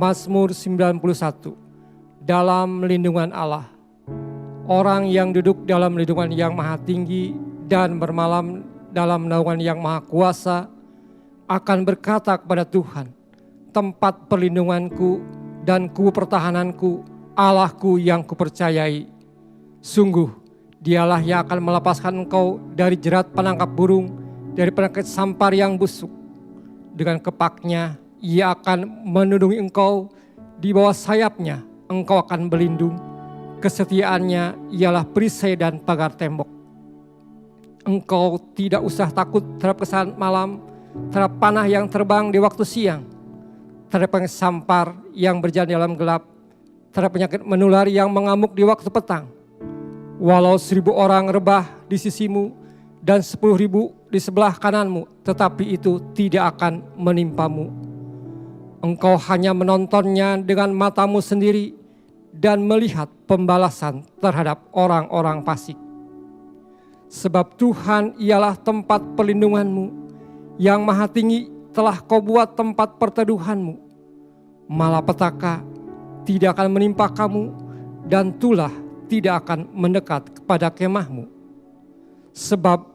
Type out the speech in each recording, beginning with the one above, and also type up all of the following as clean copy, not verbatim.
Mazmur 91. Dalam lindungan Allah. Orang yang duduk dalam lindungan yang maha tinggi dan bermalam dalam naungan yang maha kuasa akan berkata kepada Tuhan, tempat perlindunganku dan kubu pertahananku, Allahku yang kupercayai. Sungguh, dialah yang akan melepaskan engkau dari jerat penangkap burung, dari penyakit sampar yang busuk. Dengan kepaknya, ia akan melindungi engkau, di bawah sayapnya engkau akan berlindung. Kesetiaannya ialah perisai dan pagar tembok. Engkau tidak usah takut terhadap kesan malam, terhadap panah yang terbang di waktu siang, terhadap penyakit sampar yang berjalan dalam gelap, terhadap penyakit menular yang mengamuk di waktu petang. Walau 1.000 orang rebah di sisimu dan 10.000 di sebelah kananmu, tetapi itu tidak akan menimpamu. Engkau hanya menontonnya dengan matamu sendiri dan melihat pembalasan terhadap orang-orang fasik. Sebab Tuhan ialah tempat perlindunganmu, yang maha tinggi telah kau buat tempat perteduhanmu. Malapetaka tidak akan menimpa kamu, dan tulah tidak akan mendekat kepada kemahmu. Sebab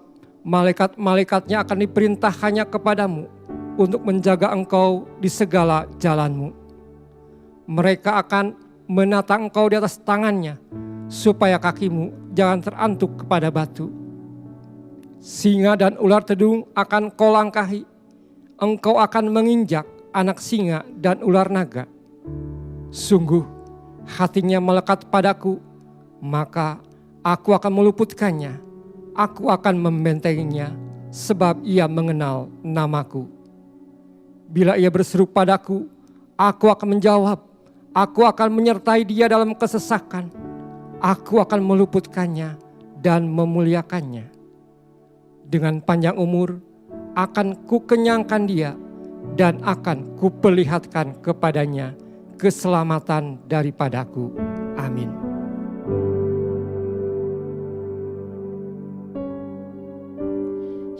malaikat-malaikatnya akan diperintahkannya kepadamu untuk menjaga engkau di segala jalanmu. Mereka akan menata engkau di atas tangannya, supaya kakimu jangan terantuk kepada batu. Singa dan ular tedung akan kau langkahi, engkau akan menginjak anak singa dan ular naga. Sungguh, hatinya melekat padaku, maka aku akan meluputkannya, aku akan membentenginya, sebab ia mengenal namaku. Bila ia berseru padaku, aku akan menjawab, aku akan menyertai dia dalam kesesakan, aku akan meluputkannya dan memuliakannya. Dengan panjang umur akan kukenyangkan dia dan akan kuperlihatkan kepadanya keselamatan daripadaku. Amin.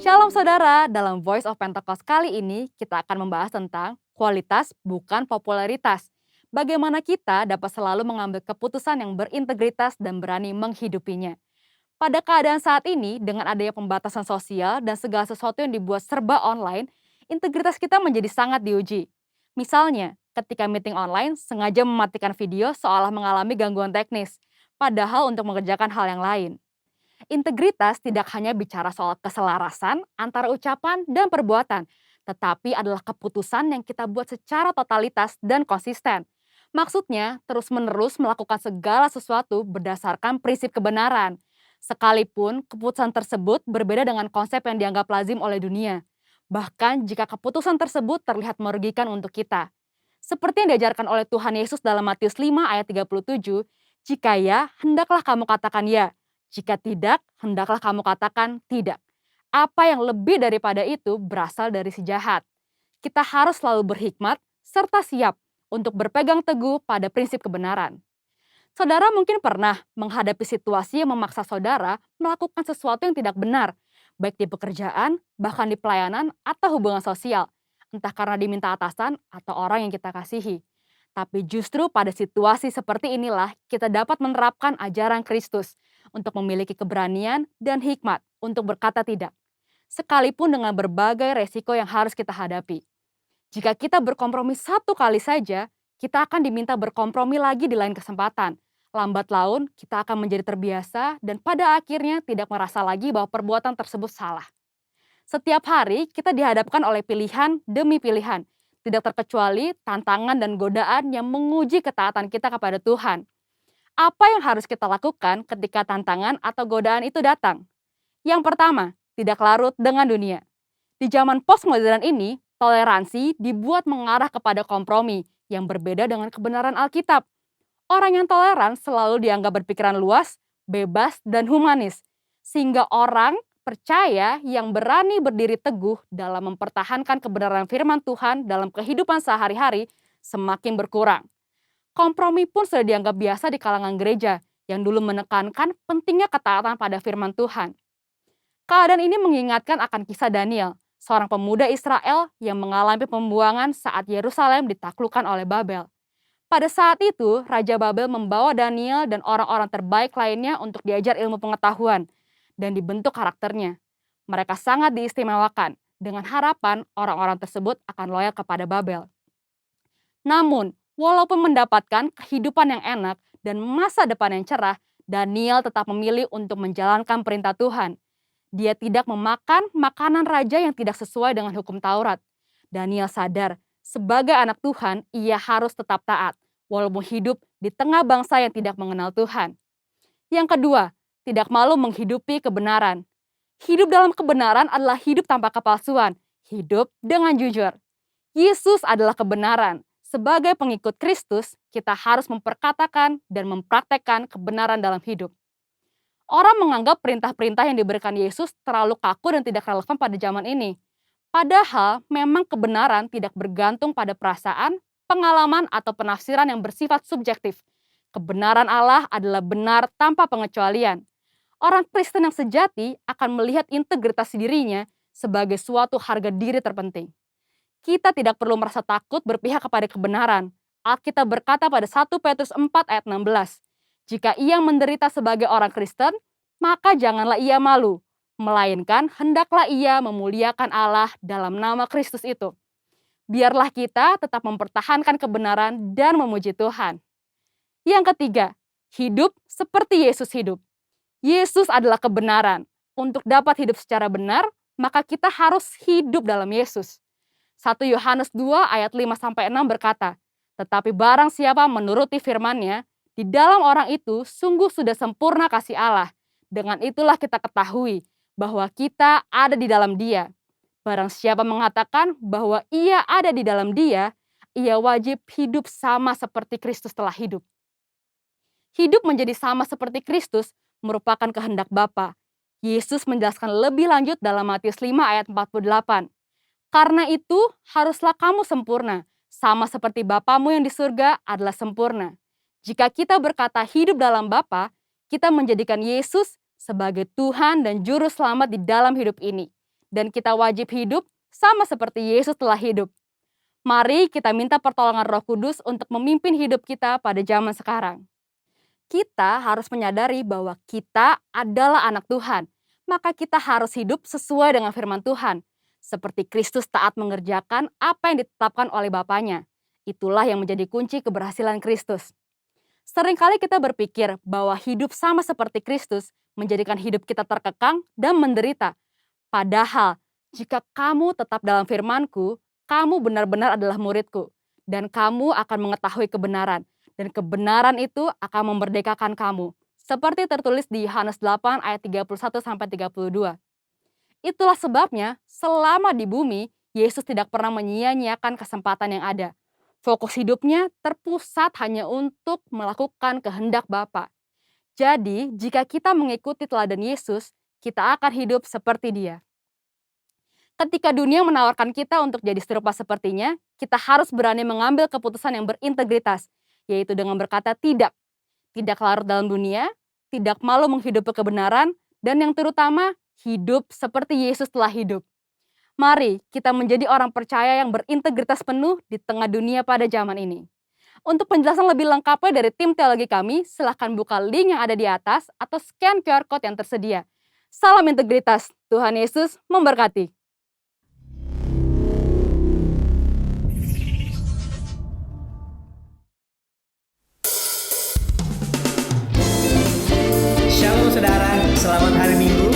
Shalom saudara, dalam Voice of Pentecost kali ini kita akan membahas tentang kualitas bukan popularitas. Bagaimana kita dapat selalu mengambil keputusan yang berintegritas dan berani menghidupinya. Pada keadaan saat ini, dengan adanya pembatasan sosial dan segala sesuatu yang dibuat serba online, integritas kita menjadi sangat diuji. Misalnya, ketika meeting online sengaja mematikan video seolah mengalami gangguan teknis, padahal untuk mengerjakan hal yang lain. Integritas tidak hanya bicara soal keselarasan antara ucapan dan perbuatan, tetapi adalah keputusan yang kita buat secara totalitas dan konsisten. Maksudnya, terus-menerus melakukan segala sesuatu berdasarkan prinsip kebenaran. Sekalipun keputusan tersebut berbeda dengan konsep yang dianggap lazim oleh dunia. Bahkan jika keputusan tersebut terlihat merugikan untuk kita. Seperti yang diajarkan oleh Tuhan Yesus dalam Matius 5 ayat 37, jika ya, hendaklah kamu katakan ya. Jika tidak, hendaklah kamu katakan tidak. Apa yang lebih daripada itu berasal dari si jahat. Kita harus selalu berhikmat serta siap untuk berpegang teguh pada prinsip kebenaran. Saudara mungkin pernah menghadapi situasi yang memaksa saudara melakukan sesuatu yang tidak benar, baik di pekerjaan, bahkan di pelayanan atau hubungan sosial, entah karena diminta atasan atau orang yang kita kasihi. Tapi justru pada situasi seperti inilah kita dapat menerapkan ajaran Kristus untuk memiliki keberanian dan hikmat untuk berkata tidak, sekalipun dengan berbagai resiko yang harus kita hadapi. Jika kita berkompromi satu kali saja, kita akan diminta berkompromi lagi di lain kesempatan. Lambat laun, kita akan menjadi terbiasa dan pada akhirnya tidak merasa lagi bahwa perbuatan tersebut salah. Setiap hari, kita dihadapkan oleh pilihan demi pilihan, tidak terkecuali tantangan dan godaan yang menguji ketaatan kita kepada Tuhan. Apa yang harus kita lakukan ketika tantangan atau godaan itu datang? Yang pertama, tidak larut dengan dunia. Di zaman postmodern ini, toleransi dibuat mengarah kepada kompromi yang berbeda dengan kebenaran Alkitab. Orang yang toleran selalu dianggap berpikiran luas, bebas, dan humanis. Sehingga orang percaya yang berani berdiri teguh dalam mempertahankan kebenaran firman Tuhan dalam kehidupan sehari-hari semakin berkurang. Kompromi pun sudah dianggap biasa di kalangan gereja yang dulu menekankan pentingnya ketaatan pada firman Tuhan. Keadaan ini mengingatkan akan kisah Daniel, seorang pemuda Israel yang mengalami pembuangan saat Yerusalem ditaklukkan oleh Babel. Pada saat itu, Raja Babel membawa Daniel dan orang-orang terbaik lainnya untuk diajar ilmu pengetahuan dan dibentuk karakternya. Mereka sangat diistimewakan dengan harapan orang-orang tersebut akan loyal kepada Babel. Namun, walaupun mendapatkan kehidupan yang enak dan masa depan yang cerah, Daniel tetap memilih untuk menjalankan perintah Tuhan. Dia tidak memakan makanan raja yang tidak sesuai dengan hukum Taurat. Daniel sadar, sebagai anak Tuhan, ia harus tetap taat, walaupun hidup di tengah bangsa yang tidak mengenal Tuhan. Yang kedua, tidak malu menghidupi kebenaran. Hidup dalam kebenaran adalah hidup tanpa kepalsuan, hidup dengan jujur. Yesus adalah kebenaran. Sebagai pengikut Kristus, kita harus memperkatakan dan mempraktekkan kebenaran dalam hidup. Orang menganggap perintah-perintah yang diberikan Yesus terlalu kaku dan tidak relevan pada zaman ini. Padahal memang kebenaran tidak bergantung pada perasaan, pengalaman, atau penafsiran yang bersifat subjektif. Kebenaran Allah adalah benar tanpa pengecualian. Orang Kristen yang sejati akan melihat integritas dirinya sebagai suatu harga diri terpenting. Kita tidak perlu merasa takut berpihak kepada kebenaran. Alkitab berkata pada 1 Petrus 4 ayat 16, jika ia menderita sebagai orang Kristen, maka janganlah ia malu, melainkan hendaklah ia memuliakan Allah dalam nama Kristus itu. Biarlah kita tetap mempertahankan kebenaran dan memuji Tuhan. Yang ketiga, hidup seperti Yesus hidup. Yesus adalah kebenaran. Untuk dapat hidup secara benar, maka kita harus hidup dalam Yesus. 1 Yohanes 2 ayat 5-6 berkata, tetapi barang siapa menuruti firman-Nya, di dalam orang itu sungguh sudah sempurna kasih Allah. Dengan itulah kita ketahui bahwa kita ada di dalam Dia. Barang siapa mengatakan bahwa ia ada di dalam Dia, ia wajib hidup sama seperti Kristus telah hidup. Hidup menjadi sama seperti Kristus merupakan kehendak Bapa. Yesus menjelaskan lebih lanjut dalam Matius 5 ayat 48. Karena itu, haruslah kamu sempurna, sama seperti Bapamu yang di surga adalah sempurna. Jika kita berkata hidup dalam Bapa, kita menjadikan Yesus sebagai Tuhan dan Juru Selamat di dalam hidup ini. Dan kita wajib hidup sama seperti Yesus telah hidup. Mari kita minta pertolongan Roh Kudus untuk memimpin hidup kita pada zaman sekarang. Kita harus menyadari bahwa kita adalah anak Tuhan, maka kita harus hidup sesuai dengan firman Tuhan. Seperti Kristus taat mengerjakan apa yang ditetapkan oleh Bapanya. Itulah yang menjadi kunci keberhasilan Kristus. Seringkali kita berpikir bahwa hidup sama seperti Kristus menjadikan hidup kita terkekang dan menderita. Padahal, jika kamu tetap dalam firman-Ku, kamu benar-benar adalah murid-Ku. Dan kamu akan mengetahui kebenaran. Dan kebenaran itu akan memerdekakan kamu. Seperti tertulis di Yohanes 8 ayat 31-32. Itulah sebabnya selama di bumi, Yesus tidak pernah menyia-nyiakan kesempatan yang ada. Fokus hidupnya terpusat hanya untuk melakukan kehendak Bapa. Jadi, jika kita mengikuti teladan Yesus, kita akan hidup seperti Dia. Ketika dunia menawarkan kita untuk jadi serupa sepertinya, kita harus berani mengambil keputusan yang berintegritas, yaitu dengan berkata tidak. Tidak larut dalam dunia, tidak malu menghidupi kebenaran, dan yang terutama, hidup seperti Yesus telah hidup. Mari kita menjadi orang percaya yang berintegritas penuh di tengah dunia pada zaman ini. Untuk penjelasan lebih lengkapnya dari tim teologi kami, silahkan buka link yang ada di atas atau scan QR Code yang tersedia. Salam integritas, Tuhan Yesus memberkati. Shalom saudara, selamat hari Minggu.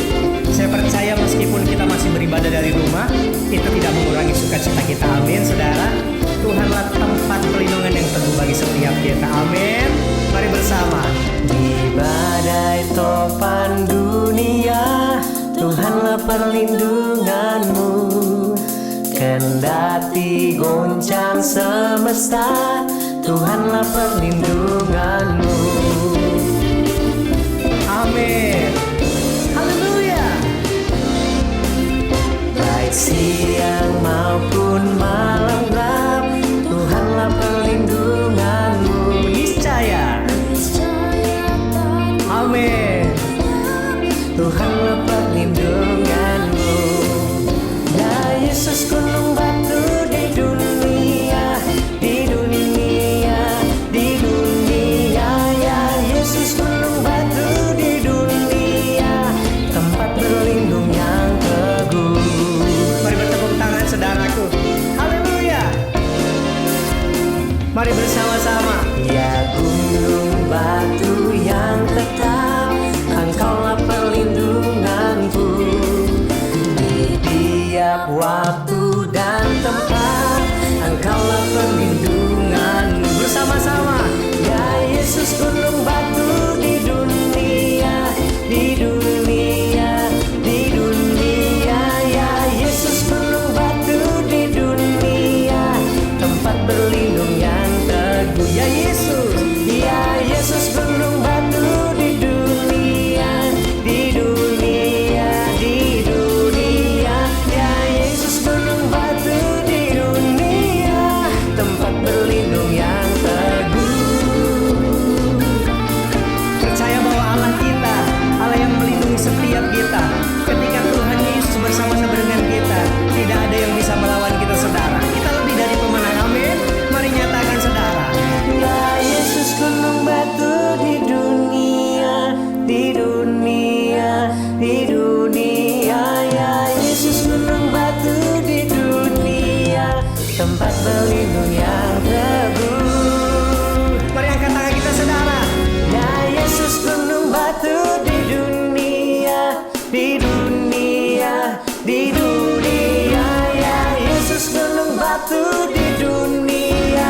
Saya percaya meskipun kita masih beribadah dari rumah, itu tidak mengurangi sukacita kita. Amin saudara. Tuhanlah tempat perlindungan yang teguh bagi setiap kita. Amin. Mari bersama. Di badai topan dunia, Tuhanlah perlindunganmu. Kendati goncang semesta, Tuhanlah perlindunganmu. Amin. Haleluya. Baik siang maupun malam gelap, Tuhanlah perlindunganmu. Niscaya. Amin. Tuhanlah perlindunganmu. Ya Yesus gunung batu di dunia, di dunia, perlindunganku di tiap waktu dan tempat. Engkaulah perlindunganmu. Bersama-sama, ya Yesus gunung batu di dunia, di dunia, di dunia. Ya Yesus gunung batu di dunia, tempat berlindung yang teguh. Ya Yesus, ya Yesus gunung batu di dunia, di dunia, di dunia. Ya Yesus gunung batu di dunia, tempat berlindung yang teguh. Percaya bahwa Allah kita, Allah yang melindungi setiap kita. Ketika Tuhan Yesus bersama-sama dengan kita, tidak ada yang bisa melawan kita, saudara. Kita lebih dari pemenang, amin. Mari nyatakan, saudara. Ya Yesus gunung batu di dunia, di dunia, di dunia. Ya Yesus gunung batu di dunia, tempat berlindung yang teguh. Mari angkat tangan kita, saudara. Ya Yesus gunung batu di dunia, di dunia, di dunia. Ya Yesus gunung batu di dunia.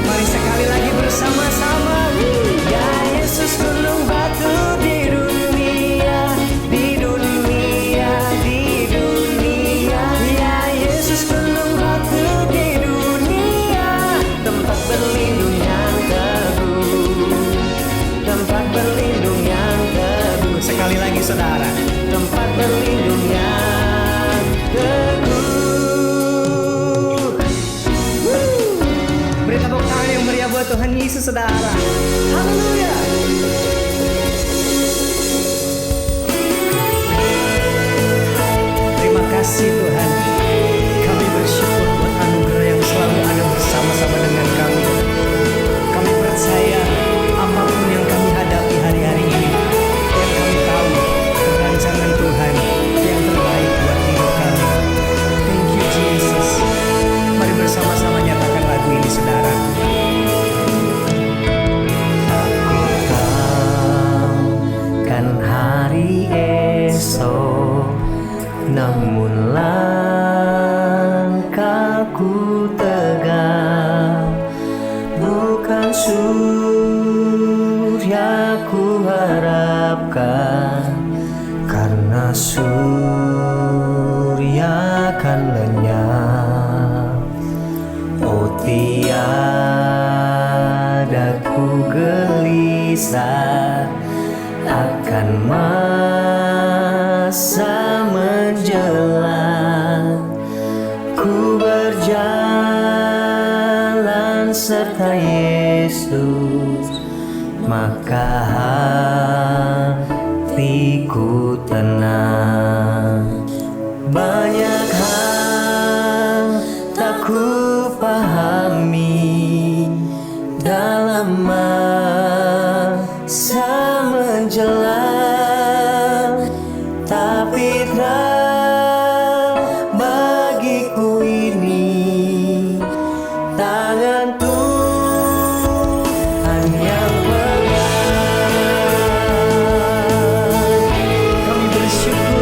Mari sekali lagi bersama-sama. Ya Yesus gunung batu di dunia, di dunia, di dunia. Ya Yesus gunung batu di dunia, tempat berlindung yang teguh, tempat berlindung yang teguh. Sekali lagi, saudara, tempat berlindung yang teguh. Beri tepuk tangan yang meriah buat Tuhan Yesus, saudara. Haleluya. Terima kasih Tuhan. Kami bersyukur buat anugerah yang selalu ada bersama-sama dengan kami. Kami percaya apapun yang kami hadapi hari-hari ini, yang kami tahu rancangan Tuhan yang terbaik buat hidup kami. Thank you Jesus. Mari bersama-sama nyatakan lagu ini, saudara. Aku tahu kan hari esok, namun langkahku tegak. Bukan surya ku harapkan, karena surya kan lenyap. Oh tiada ku gelisah akan masa menjelang. Ku berjalan serta Yesus, maka hatiku tenang. Banyak hal tak ku pahami dalam masa menjelang, tapi terang bagiku ini tangan Tuhan yang pegang. Kami bersyukur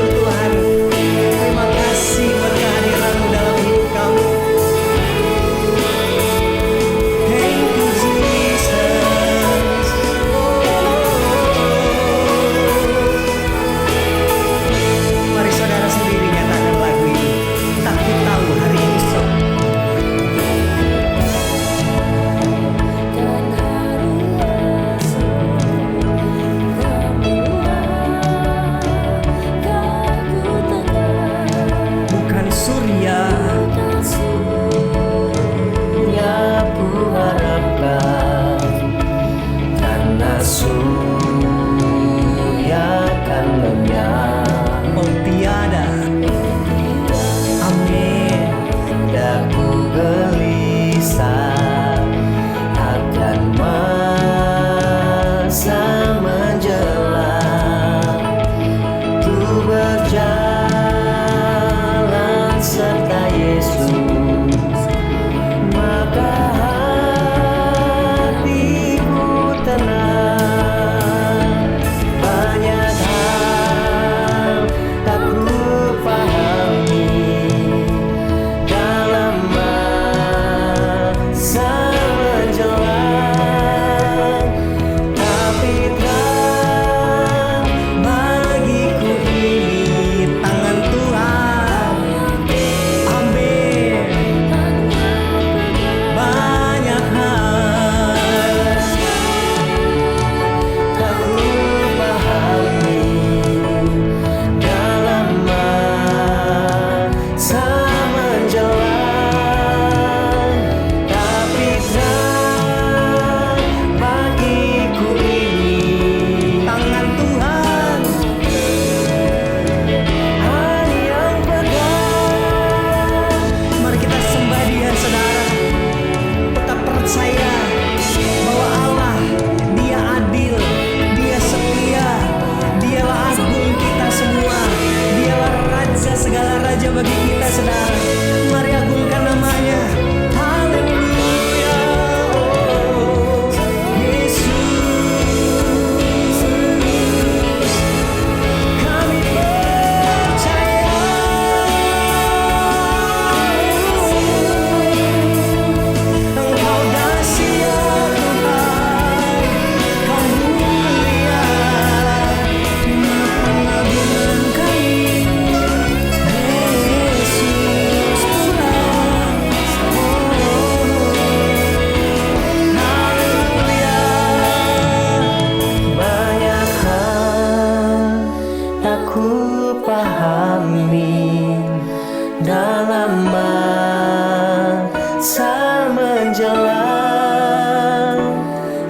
ku pahami dalam masa menjelang,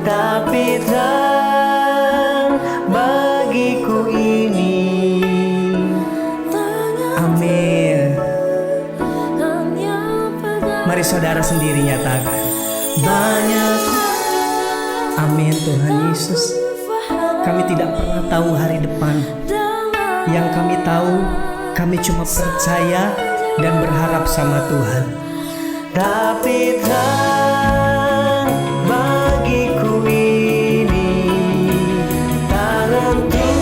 tapi terang bagiku ini. Amin. Mari saudara sendiri nyatakan. Banyak. Amin Tuhan Yesus. Kami tidak pernah tahu hari depan. Yang kami tahu, kami cuma percaya dan berharap sama Tuhan. Tapi terang bagiku ini tak tentu,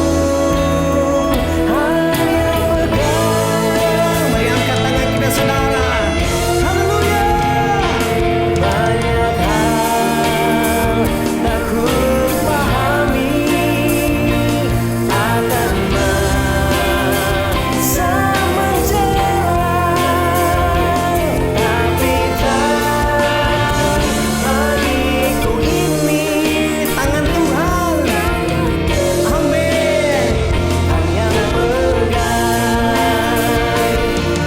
hanya pegang. Mari angkat tangan kita saudara. Haleluya. Banyak hal tak ku pahami akan masa menjelang, tapi terang bagiku ini. Tangan Tuhan, amin, hanya pegang.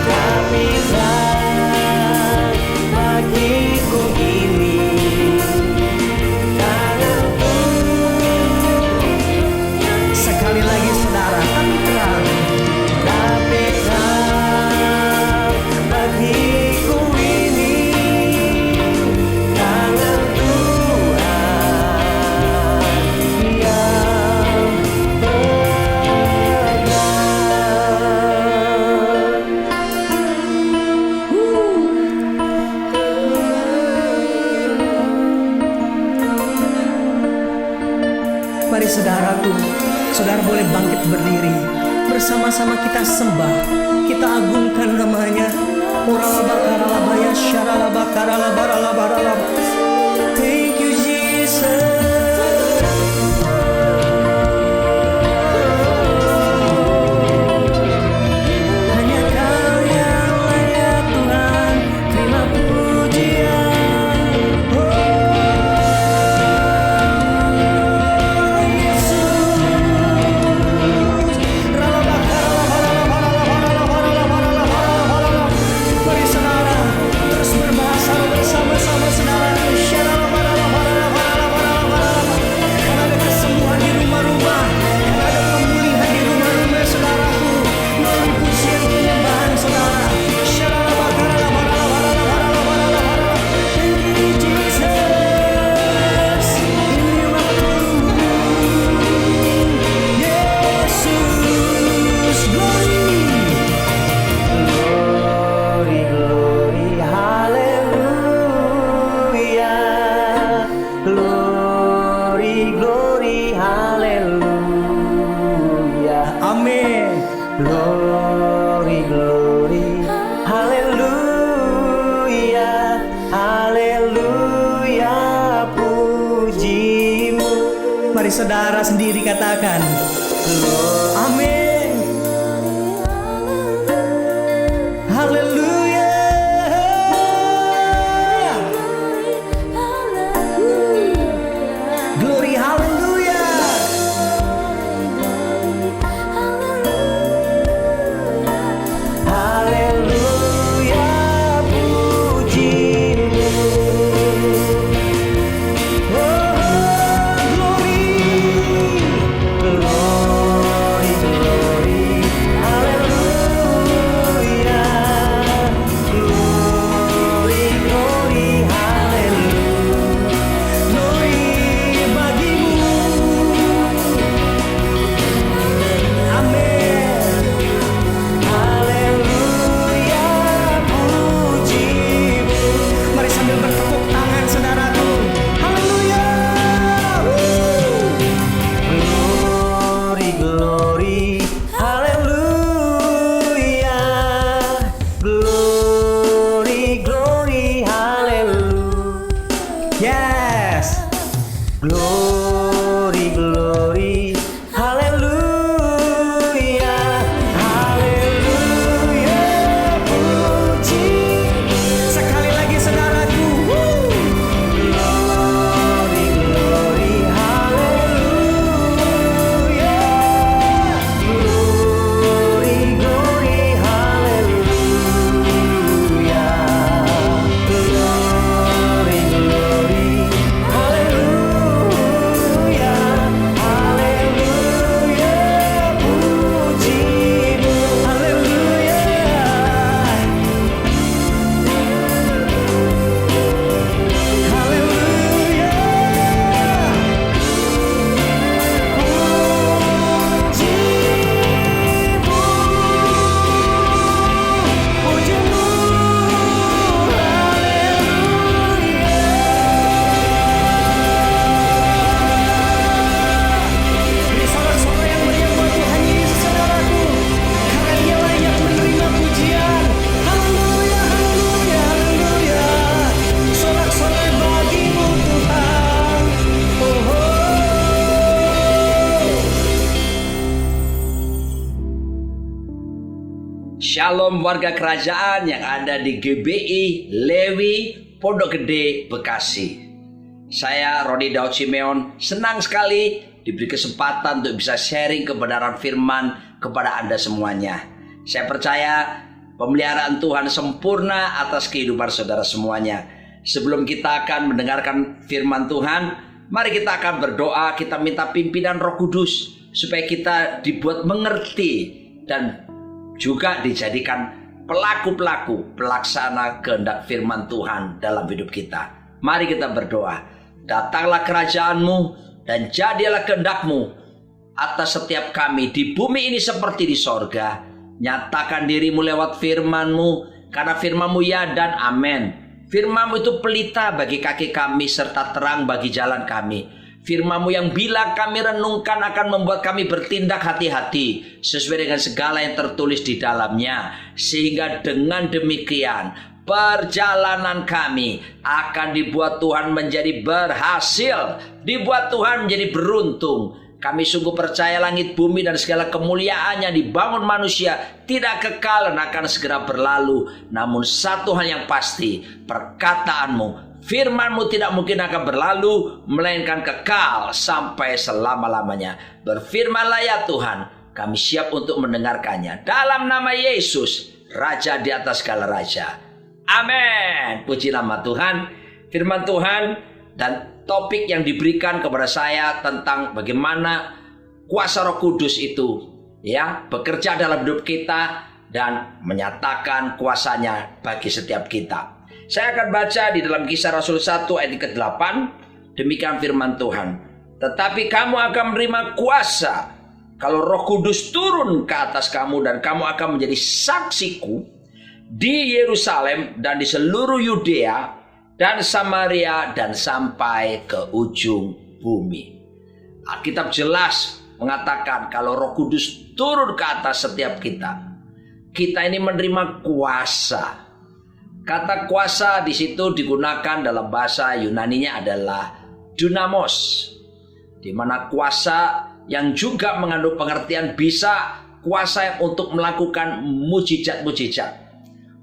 Tapi terang bagiku ini tak tentu. Sekali lagi saudara, tapi terang bagiku ini tangan Tuhan yang pegang. Mari saudaraku, saudara boleh bangkit berdiri. Bersama-sama kita sembah, kita agungkan namanya. Oralabakaralabaya syaralabakaralabaralabaralaba. Thank you Jesus. Hanya Kau yang layak Tuhan, terima pujian. Mari saudara terus berbahasa bersama-sama saudara. Karena ada kesembuhan di rumah-rumah, karena ada pemulihan di rumah-rumah saudaraku. Melalui pujian penyembahan saudara. Thank you Jesus. Ini waktu Yesus. Glory, glory, hallelujah. Glory, glory, hallelujah. Amin. Glory, glory, hallelujah. Hallelujah, pujimu. Mari saudara sendiri katakan. Amin. Haleluya. Glory, haleluya. Haleluya, pujimu. Oh, glory, glory, glory. Shalom warga kerajaan yang ada di GBI, Lewi, Pondok Gede, Bekasi. Saya Roni Daud Simeon, senang sekali diberi kesempatan untuk bisa sharing kebenaran firman kepada Anda semuanya. Saya percaya pemeliharaan Tuhan sempurna atas kehidupan saudara semuanya. Sebelum kita akan mendengarkan firman Tuhan, mari kita akan berdoa, kita minta pimpinan Roh Kudus supaya kita dibuat mengerti dan juga dijadikan pelaku-pelaku pelaksana kehendak firman Tuhan dalam hidup kita. Mari kita berdoa. Datanglah kerajaan-Mu dan jadilah kehendak-Mu atas setiap kami di bumi ini seperti di sorga. Nyatakan diri-Mu lewat firman-Mu, karena firman-Mu ya dan amin. Firman-Mu itu pelita bagi kaki kami serta terang bagi jalan kami. Firman-Mu yang bila kami renungkan akan membuat kami bertindak hati-hati sesuai dengan segala yang tertulis di dalamnya. Sehingga dengan demikian perjalanan kami akan dibuat Tuhan menjadi berhasil, dibuat Tuhan menjadi beruntung. Kami sungguh percaya langit bumi dan segala kemuliaan yang dibangun manusia tidak kekal dan akan segera berlalu. Namun satu hal yang pasti, perkataan-Mu, firman-Mu tidak mungkin akan berlalu, melainkan kekal sampai selama-lamanya. Berfirmanlah ya Tuhan, kami siap untuk mendengarkannya. Dalam nama Yesus, Raja di atas segala raja. Amin. Puji nama Tuhan. Firman Tuhan dan topik yang diberikan kepada saya tentang bagaimana kuasa Roh Kudus itu bekerja dalam hidup kita dan menyatakan kuasanya bagi setiap kita. Saya akan baca di dalam Kisah Rasul 1 ayat ke-8. Demikian firman Tuhan. Tetapi kamu akan menerima kuasa kalau Roh Kudus turun ke atas kamu, dan kamu akan menjadi saksiku di Yerusalem dan di seluruh Yudea dan Samaria dan sampai ke ujung bumi. Alkitab jelas mengatakan kalau Roh Kudus turun ke atas setiap kita, kita ini menerima kuasa. Kata kuasa di situ digunakan dalam bahasa Yunaninya adalah dunamos, di mana kuasa yang juga mengandung pengertian bisa kuasa untuk melakukan mujizat-mujizat,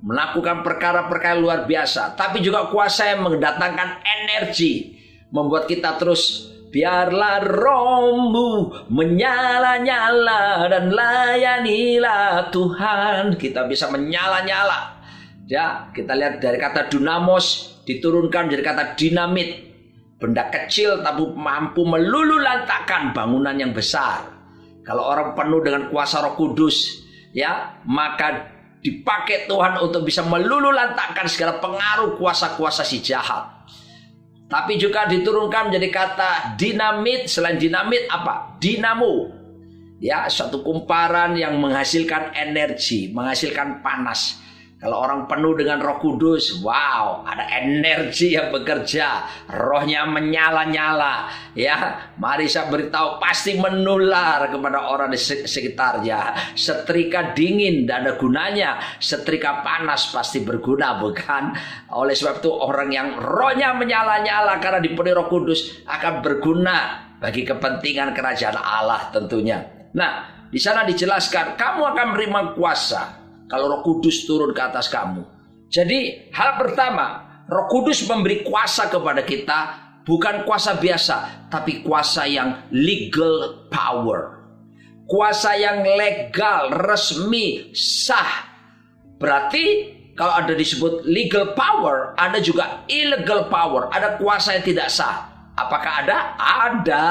melakukan perkara-perkara luar biasa, tapi juga kuasa yang mendatangkan energi, membuat kita terus biarlah rohmu menyala-nyala dan layanilah Tuhan. Kita bisa menyala-nyala. Ya, kita lihat dari kata dunamos diturunkan dari kata dinamit, benda kecil tapi mampu meluluhlantakkan bangunan yang besar. Kalau orang penuh dengan kuasa Roh Kudus, maka dipakai Tuhan untuk bisa meluluhlantakkan segala pengaruh kuasa-kuasa si jahat. Tapi juga diturunkan menjadi kata dinamit. Selain dinamit apa? Dinamo. Suatu kumparan yang menghasilkan energi, menghasilkan panas. Kalau orang penuh dengan Roh Kudus, wow, ada energi yang bekerja, rohnya menyala-nyala. Mari saya beritahu, pasti menular kepada orang di sekitarnya. Setrika dingin tidak ada gunanya, setrika panas pasti berguna, bukan? Oleh sebab itu orang yang rohnya menyala-nyala karena dipenuhi Roh Kudus akan berguna bagi kepentingan kerajaan Allah tentunya. Nah, di sana dijelaskan kamu akan menerima kuasa kalau Roh Kudus turun ke atas kamu. Jadi hal pertama, Roh Kudus memberi kuasa kepada kita, bukan kuasa biasa, tapi kuasa yang legal power. Kuasa yang legal, resmi, sah. Berarti kalau ada disebut legal power, ada juga illegal power, ada kuasa yang tidak sah. Apakah ada? Ada.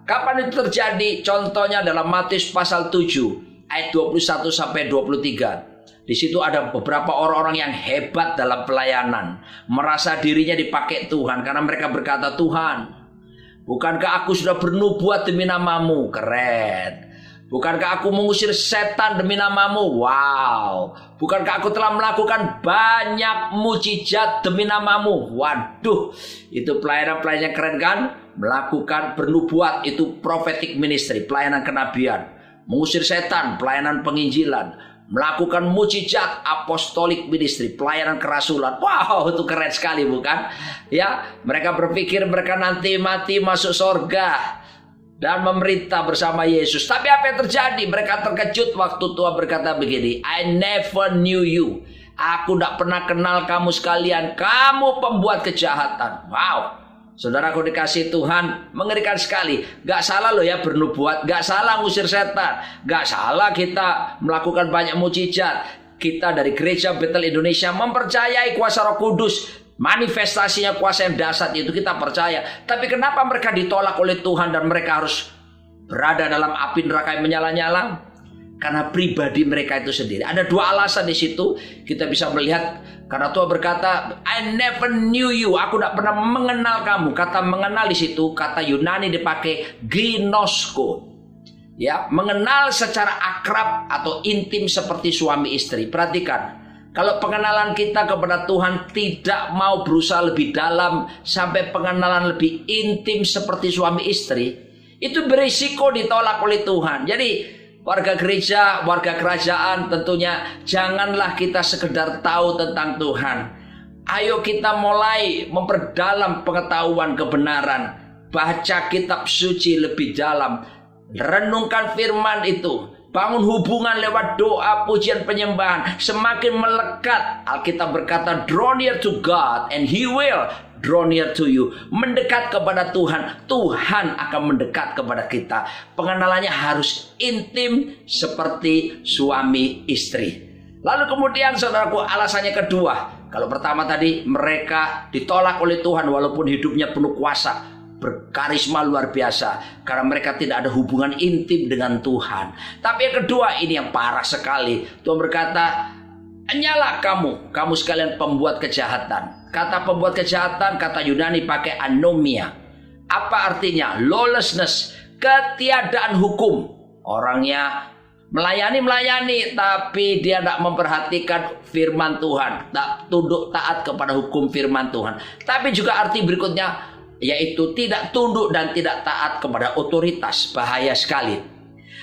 Kapan itu terjadi? Contohnya dalam Matius pasal 7 ayat 21 sampai 23. Di situ ada beberapa orang-orang yang hebat dalam pelayanan, merasa dirinya dipakai Tuhan karena mereka berkata, Tuhan, bukankah aku sudah bernubuat demi namamu? Keren. Bukankah aku mengusir setan demi namamu? Wow. Bukankah aku telah melakukan banyak mujizat demi namamu? Waduh, itu pelayanan-pelayanan keren kan? Melakukan bernubuat itu prophetic ministry, pelayanan kenabian. Mengusir setan, pelayanan penginjilan. Melakukan mujizat, apostolic ministry, pelayanan kerasulan. Wow, itu keren sekali, bukan? Mereka berpikir mereka nanti mati masuk surga. dan memerintah bersama Yesus. Tapi apa yang terjadi? Mereka terkejut waktu Tuhan berkata begini, I never knew you. Aku tidak pernah kenal kamu sekalian. Kamu pembuat kejahatan. Wow. Saudaraku dikasih Tuhan, mengerikan sekali. Gak salah loh ya bernubuat, gak salah ngusir setan, gak salah kita melakukan banyak mukjizat. Kita dari Gereja Bethel Indonesia mempercayai kuasa Roh Kudus, manifestasinya kuasa yang dahsyat itu kita percaya. Tapi kenapa mereka ditolak oleh Tuhan dan mereka harus berada dalam api neraka yang menyala-nyala? Karena pribadi mereka itu sendiri. Ada dua alasan di situ. Kita bisa melihat karena Tuhan berkata, I never knew you. Aku tidak pernah mengenal kamu. Kata mengenal di situ, kata Yunani dipakai ginosko. Ya, mengenal secara akrab atau intim seperti suami istri. Perhatikan, kalau pengenalan kita kepada Tuhan tidak mau berusaha lebih dalam sampai pengenalan lebih intim seperti suami istri, itu berisiko ditolak oleh Tuhan. Jadi warga gereja, warga kerajaan tentunya janganlah kita sekedar tahu tentang Tuhan. Ayo kita mulai memperdalam pengetahuan kebenaran. Baca kitab suci lebih dalam. Renungkan firman itu. Bangun hubungan lewat doa, pujian, penyembahan. Semakin melekat. Alkitab berkata, draw near to God and He will draw near to you. Mendekat kepada Tuhan, Tuhan akan mendekat kepada kita. Pengenalannya harus intim seperti suami istri. Lalu kemudian saudaraku, alasannya kedua. Kalau pertama tadi mereka ditolak oleh Tuhan walaupun hidupnya penuh kuasa, berkarisma luar biasa, karena mereka tidak ada hubungan intim dengan Tuhan. Tapi yang kedua ini yang parah sekali. Tuhan berkata, hanyalah kamu sekalian pembuat kejahatan. Kata pembuat kejahatan, kata Yunani pakai anomia. Apa artinya? Lawlessness, ketiadaan hukum. Orangnya melayani, tapi dia tidak memperhatikan firman Tuhan, tak tunduk taat kepada hukum firman Tuhan. Tapi juga arti berikutnya, yaitu tidak tunduk dan tidak taat kepada otoritas. Bahaya sekali.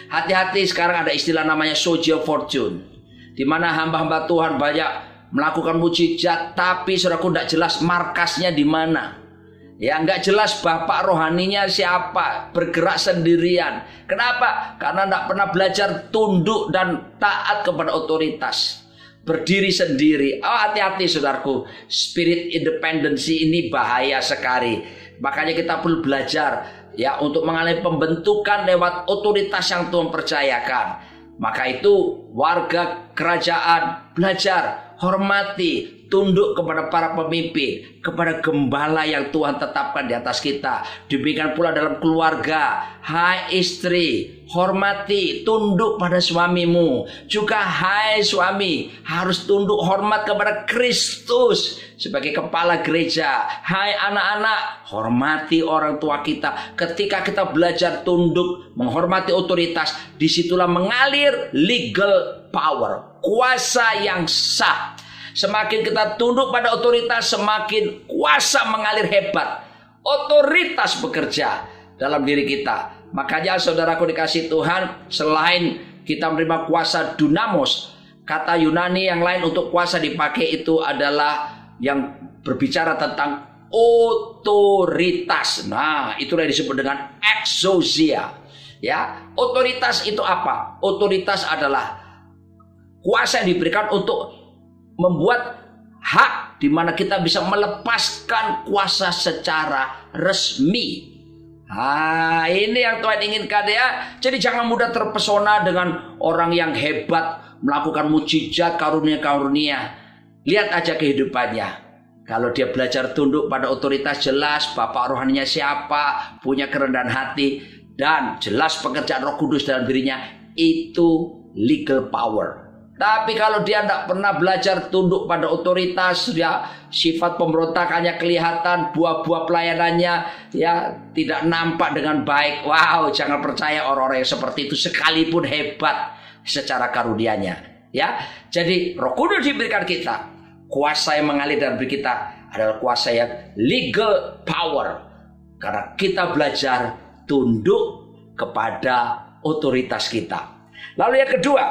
Hati-hati, sekarang ada istilah namanya social fortune, di mana hamba-hamba Tuhan banyak melakukan mukjizat, tapi saudaraku tidak jelas markasnya di mana. Ya, nggak jelas bapak rohaninya siapa, bergerak sendirian. Kenapa? Karena tidak pernah belajar tunduk dan taat kepada otoritas, berdiri sendiri. Oh, hati-hati saudaraku, spirit independensi ini bahaya sekali. Makanya kita perlu belajar ya untuk mengalami pembentukan lewat otoritas yang Tuhan percayakan. Maka itu warga kerajaan belajar, hormati, tunduk kepada para pemimpin, kepada gembala yang Tuhan tetapkan di atas kita. Demikian pula dalam keluarga. Hai istri, hormati, tunduk pada suamimu. Juga hai suami, harus tunduk hormat kepada Kristus sebagai kepala gereja. Hai anak-anak, hormati orang tua kita. Ketika kita belajar tunduk, menghormati otoritas, disitulah mengalir legal power, kuasa yang sah. Semakin kita tunduk pada otoritas, semakin kuasa mengalir hebat. Otoritas bekerja dalam diri kita. Makanya saudaraku dikasih Tuhan, selain kita menerima kuasa dunamos, kata Yunani yang lain untuk kuasa dipakai itu adalah yang berbicara tentang otoritas. Nah, itulah yang disebut dengan exousia. Ya, otoritas itu apa? Otoritas adalah kuasa yang diberikan untuk membuat hak di mana kita bisa melepaskan kuasa secara resmi. Nah, ini yang Tuhan inginkan ya. Jadi jangan mudah terpesona dengan orang yang hebat, melakukan mukjizat, karunia-karunia. Lihat aja kehidupannya. Kalau dia belajar tunduk pada otoritas, jelas bapak rohaninya siapa, punya kerendahan hati, dan jelas pekerjaan Roh Kudus dalam dirinya, itu legal power. Tapi kalau dia tidak pernah belajar tunduk pada otoritas, ya sifat pemberontakannya kelihatan, buah-buah pelayanannya ya tidak nampak dengan baik. Wow, jangan percaya orang-orang yang seperti itu sekalipun hebat secara karunianya. Ya, jadi Roh Kudus diberikan kita, kuasa yang mengalir dalam diri kita adalah kuasa yang legal power, karena kita belajar tunduk kepada otoritas kita. Lalu yang kedua,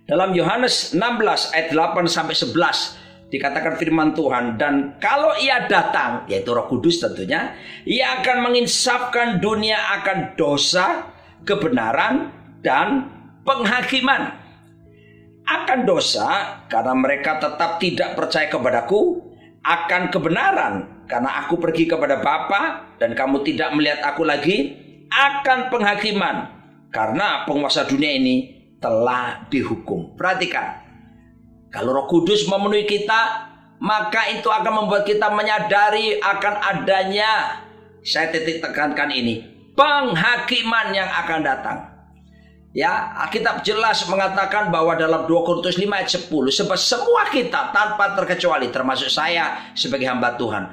dalam Yohanes 16 ayat 8 sampai 11, dikatakan firman Tuhan, dan kalau ia datang, yaitu Roh Kudus tentunya, ia akan menginsafkan dunia akan dosa, kebenaran, dan penghakiman. Akan dosa karena mereka tetap tidak percaya kepadaku, akan kebenaran karena aku pergi kepada Bapa dan kamu tidak melihat aku lagi, akan penghakiman karena penguasa dunia ini telah dihukum. Perhatikan, kalau Roh Kudus memenuhi kita, maka itu akan membuat kita menyadari akan adanya, saya titik tekankan ini, penghakiman yang akan datang. Ya, Alkitab jelas mengatakan bahwa dalam 2 Korintus 5 ayat 10, sebab semua kita tanpa terkecuali, termasuk saya sebagai hamba Tuhan,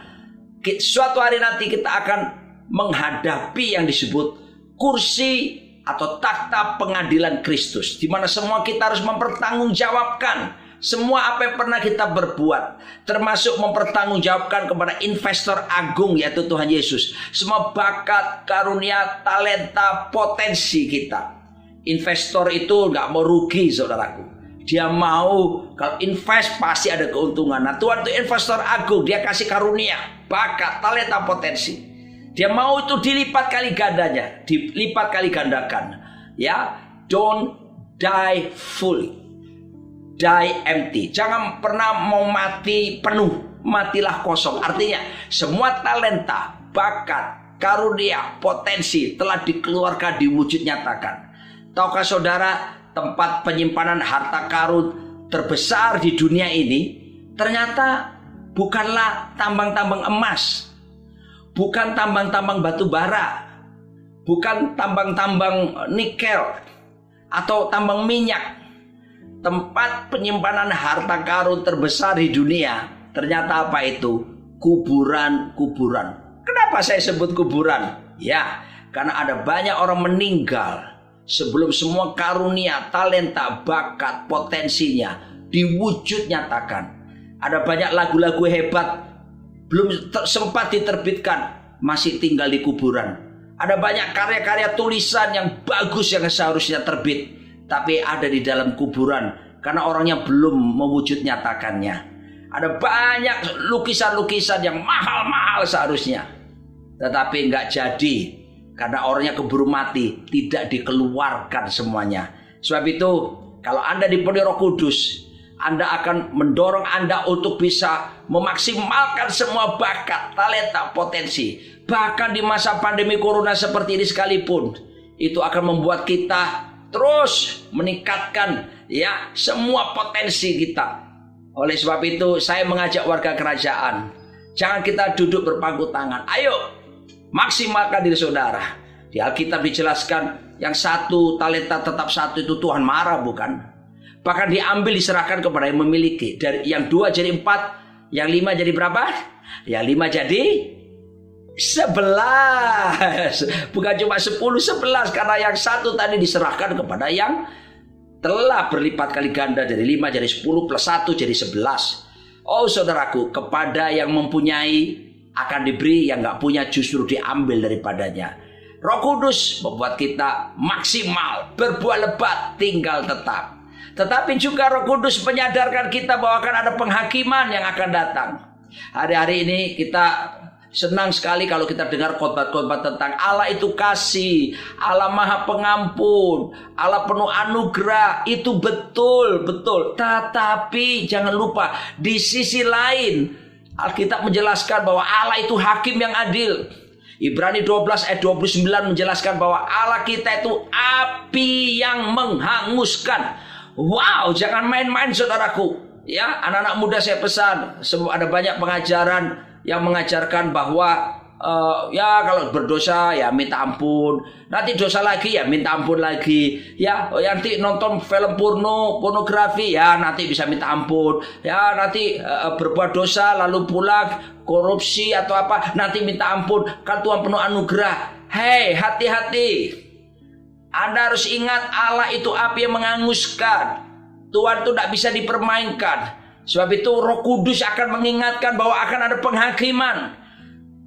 suatu hari nanti kita akan menghadapi yang disebut kursi atau takhta pengadilan Kristus, di mana semua kita harus mempertanggungjawabkan semua apa yang pernah kita berbuat, termasuk mempertanggungjawabkan kepada investor agung yaitu Tuhan Yesus, semua bakat, karunia, talenta, potensi kita. Investor itu gak mau rugi, saudaraku. Dia mau, kalau invest pasti ada keuntungan. Nah, Tuhan itu investor agung, dia kasih karunia, bakat, talenta, potensi. Dia mau itu dilipat kali gandanya, dilipat kali gandakan. Ya, don't die fully, die empty. Jangan pernah mau mati penuh, matilah kosong. Artinya semua talenta, bakat, karunia, potensi telah dikeluarkan, diwujud nyatakan. Tahukah saudara, tempat penyimpanan harta karun terbesar di dunia ini ternyata bukanlah tambang-tambang emas, bukan tambang-tambang batu bara, bukan tambang-tambang nikel atau tambang minyak. Tempat penyimpanan harta karun terbesar di dunia ternyata apa itu? Kuburan-kuburan. Kenapa saya sebut kuburan? Ya, karena ada banyak orang meninggal sebelum semua karunia, talenta, bakat, potensinya diwujud nyatakan. Ada banyak lagu-lagu hebat belum sempat diterbitkan, masih tinggal di kuburan. Ada banyak karya-karya tulisan yang bagus yang seharusnya terbit, tapi ada di dalam kuburan karena orangnya belum mewujud nyatakannya. Ada banyak lukisan-lukisan yang mahal-mahal seharusnya, tetapi nggak jadi karena orangnya keburu mati, tidak dikeluarkan semuanya. Sebab itu, kalau Anda dipenuhi Roh Kudus, Anda akan mendorong Anda untuk bisa memaksimalkan semua bakat, talenta, potensi. Bahkan di masa pandemi corona seperti ini sekalipun, itu akan membuat kita terus meningkatkan ya semua potensi kita. Oleh sebab itu, saya mengajak warga kerajaan, jangan kita duduk berpangku tangan. Ayo, maksimalkan diri saudara. Di Alkitab dijelaskan, yang satu talenta tetap satu itu Tuhan marah, bukan? Bahkan diambil, diserahkan kepada yang memiliki. Dari yang 2 jadi 4, yang 5 jadi berapa? Yang 5 jadi 11. Bukan cuma 10, 11. Karena yang satu tadi diserahkan kepada yang telah berlipat kali ganda, dari 5 jadi 10 plus 1 jadi 11. Oh saudaraku, kepada yang mempunyai akan diberi, yang gak punya justru diambil daripadanya. Roh Kudus membuat kita maksimal, berbuah lebat, tinggal tetap. Tetapi juga Roh Kudus menyadarkan kita bahwa akan ada penghakiman yang akan datang. Hari-hari ini kita senang sekali kalau kita dengar khotbah-khotbah tentang Allah itu kasih, Allah Maha Pengampun, Allah penuh anugerah. Itu betul, betul. Tetapi jangan lupa, di sisi lain Alkitab menjelaskan bahwa Allah itu hakim yang adil. Ibrani 12 ayat 29 menjelaskan bahwa Allah kita itu api yang menghanguskan. Wow, jangan main-main saudaraku. Ya, anak-anak muda saya pesan, ada banyak pengajaran yang mengajarkan bahwa ya kalau berdosa ya minta ampun, nanti dosa lagi ya minta ampun lagi, ya nanti nonton film pornografi ya nanti bisa minta ampun, ya nanti berbuat dosa lalu pulang korupsi atau apa nanti minta ampun, kan Tuhan penuh anugerah. Hei, hati-hati, Anda harus ingat Allah itu api yang menghanguskan. Tuhan itu tidak bisa dipermainkan. Sebab itu Roh Kudus akan mengingatkan bahwa akan ada penghakiman.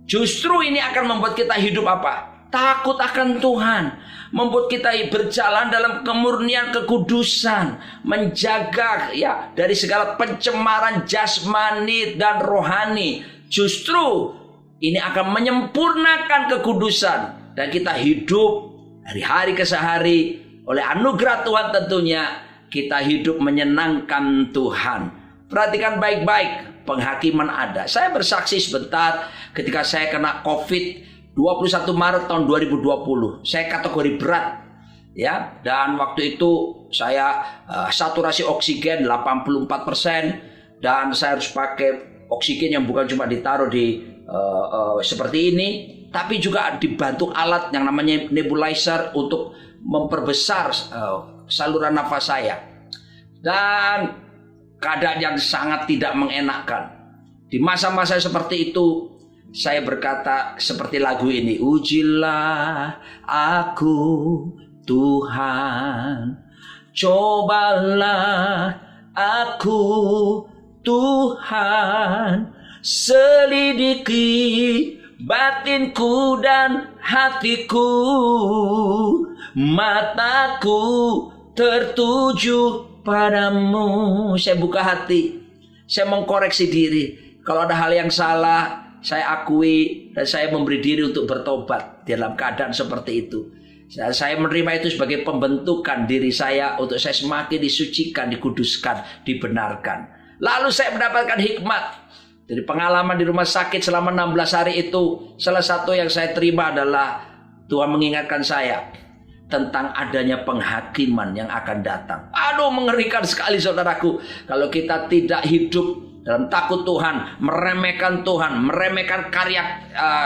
Justru ini akan membuat kita hidup apa? takut akan Tuhan, membuat kita berjalan dalam kemurnian kekudusan, menjaga ya dari segala pencemaran jasmani dan rohani. Justru ini akan menyempurnakan kekudusan dan kita hidup dari hari ke hari oleh anugerah Tuhan tentunya kita hidup menyenangkan Tuhan. Perhatikan baik-baik, penghakiman ada. Saya bersaksi sebentar ketika saya kena COVID 21 Maret tahun 2020. Saya kategori berat ya, dan waktu itu saya saturasi oksigen 84% dan saya harus pakai oksigen yang bukan cuma ditaruh di seperti ini, tapi juga dibantu alat yang namanya nebulizer untuk memperbesar saluran nafas saya. Dan keadaan yang sangat tidak mengenakan. Di masa-masa seperti itu saya berkata seperti lagu ini, ujilah aku Tuhan, cobalah aku Tuhan, selidiki batinku dan hatiku, mataku tertuju padamu. Saya buka hati, saya mengkoreksi diri. Kalau ada hal yang salah, saya akui dan saya memberi diri untuk bertobat dalam keadaan seperti itu. Saya menerima itu sebagai pembentukan diri saya untuk saya semakin disucikan, dikuduskan, dibenarkan. Lalu saya mendapatkan hikmat dari pengalaman di rumah sakit selama 16 hari itu. Salah satu yang saya terima adalah Tuhan mengingatkan saya tentang adanya penghakiman yang akan datang. Aduh, mengerikan sekali saudaraku. Kalau kita tidak hidup dalam takut Tuhan, meremehkan Tuhan, meremehkan karya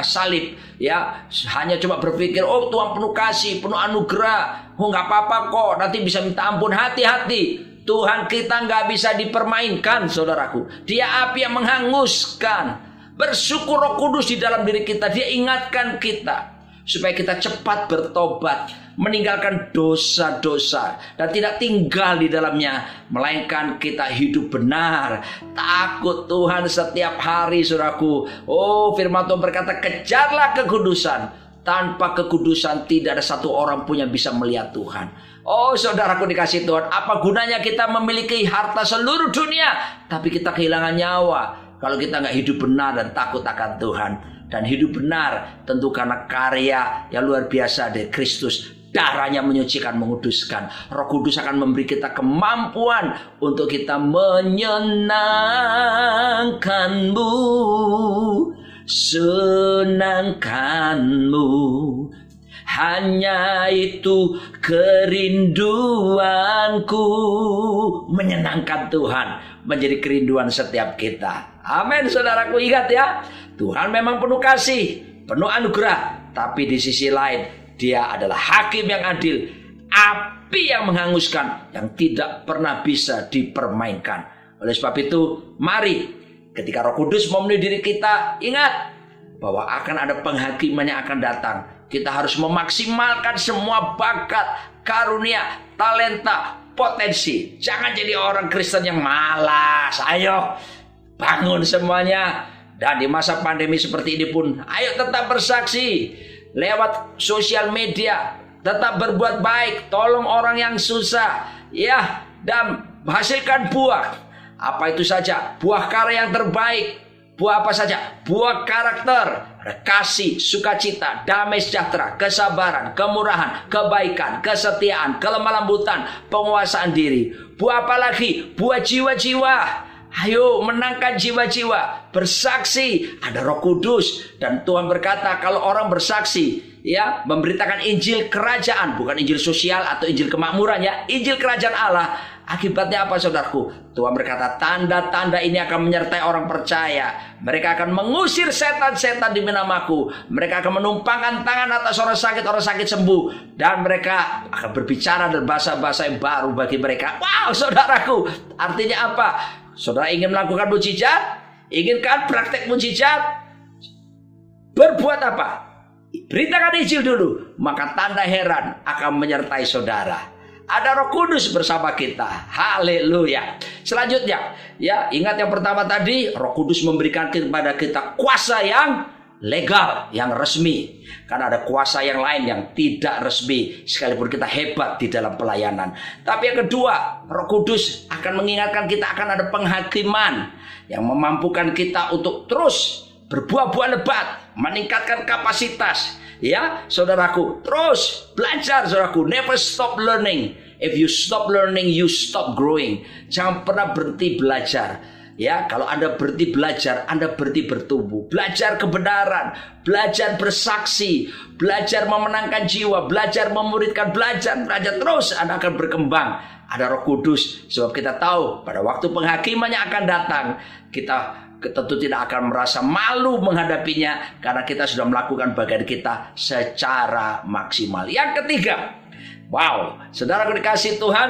salib, ya, hanya cuma berpikir, oh Tuhan penuh kasih, penuh anugerah, oh nggak apa-apa kok, nanti bisa minta ampun. Hati-hati, Tuhan kita nggak bisa dipermainkan, saudaraku. Dia api yang menghanguskan. Bersyukur Roh Kudus di dalam diri kita, Dia ingatkan kita supaya kita cepat bertobat, meninggalkan dosa-dosa dan tidak tinggal di dalamnya, melainkan kita hidup benar, takut Tuhan setiap hari, saudaraku. Oh, firman Tuhan berkata, kejarlah kekudusan. Tanpa kekudusan tidak ada satu orang pun yang bisa melihat Tuhan. Oh, saudaraku dikasih Tuhan, apa gunanya kita memiliki harta seluruh dunia tapi kita kehilangan nyawa kalau kita nggak hidup benar dan takut akan Tuhan. Dan hidup benar tentu karena karya yang luar biasa dari Kristus. Darahnya menyucikan, menguduskan. Roh Kudus akan memberi kita kemampuan untuk kita menyenangkan-Mu, senangkan-Mu. Hanya itu kerinduanku. Menyenangkan Tuhan menjadi kerinduan setiap kita. Amin, saudaraku. Ingat ya, Tuhan memang penuh kasih, penuh anugerah, tapi di sisi lain Dia adalah hakim yang adil, api yang menghanguskan, yang tidak pernah bisa dipermainkan. Oleh sebab itu, mari ketika Roh Kudus memenuhi diri kita, ingat bahwa akan ada penghakiman yang akan datang. Kita harus memaksimalkan semua bakat, karunia, talenta, potensi. Jangan jadi orang Kristen yang malas. Ayo, bangun semuanya. Dan di masa pandemi seperti ini pun, ayo tetap bersaksi lewat sosial media, tetap berbuat baik, tolong orang yang susah, ya, dan hasilkan buah. Apa itu saja? Buah karya yang terbaik. Buah apa saja? Buah karakter, kasih, sukacita, damai sejahtera, kesabaran, kemurahan, kebaikan, kesetiaan, kelemah lembutan, penguasaan diri. Buah apa lagi? Buah jiwa-jiwa. Ayo menangkan jiwa-jiwa, bersaksi, ada Roh Kudus. Dan Tuhan berkata kalau orang bersaksi, ya, memberitakan Injil kerajaan, bukan Injil sosial atau Injil kemakmuran, ya, Injil kerajaan Allah. Akibatnya apa, saudaraku? Tuhan berkata tanda-tanda ini akan menyertai orang percaya. Mereka akan mengusir setan-setan demi namaku. Mereka akan menumpangkan tangan atas orang sakit sembuh. Dan mereka akan berbicara dalam bahasa-bahasa yang baru bagi mereka. Wow, saudaraku, artinya apa? Saudara ingin melakukan mujizat? Inginkan praktek mujizat? Berbuat apa? Beritakan Injil dulu, maka tanda heran akan menyertai saudara. Ada Roh Kudus bersama kita. Haleluya. Selanjutnya, ya, ingat yang pertama tadi, Roh Kudus memberikan kepada kita kuasa yang legal, yang resmi. Karena ada kuasa yang lain yang tidak resmi, sekalipun kita hebat di dalam pelayanan. Tapi yang kedua, Roh Kudus akan mengingatkan kita akan ada penghakiman yang memampukan kita untuk terus berbuah-buah lebat, meningkatkan kapasitas. Ya, saudaraku, terus belajar, saudaraku. Never stop learning. If you stop learning, you stop growing. Jangan pernah berhenti belajar. Ya, kalau Anda berhenti belajar, Anda berhenti bertumbuh. Belajar kebenaran, belajar bersaksi, belajar memenangkan jiwa, belajar memuridkan, belajar terus Anda akan berkembang. Ada Roh Kudus, sebab kita tahu pada waktu penghakimannya akan datang, kita tentu tidak akan merasa malu menghadapinya karena kita sudah melakukan bagian kita secara maksimal. Yang ketiga, wow, saudara dikasih Tuhan,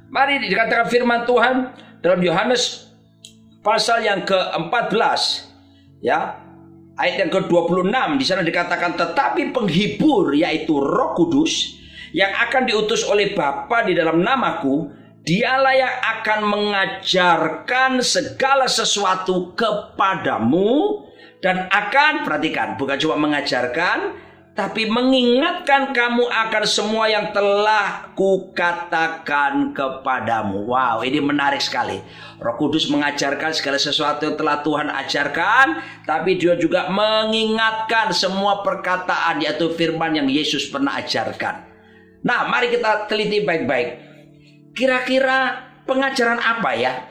mari dikatakan firman Tuhan dalam Yohanes pasal yang ke-14, ya, ayat yang ke-26. Di sana dikatakan, tetapi penghibur, yaitu Roh Kudus, yang akan diutus oleh Bapa di dalam namaku, Dialah yang akan mengajarkan segala sesuatu kepadamu dan akan, perhatikan, bukan cuma mengajarkan, tapi mengingatkan kamu akan semua yang telah kukatakan kepadamu. Wow, ini menarik sekali. Roh Kudus mengajarkan segala sesuatu yang telah Tuhan ajarkan, tapi Dia juga mengingatkan semua perkataan, yaitu firman yang Yesus pernah ajarkan. Nah, mari kita teliti baik-baik. Kira-kira pengajaran apa ya?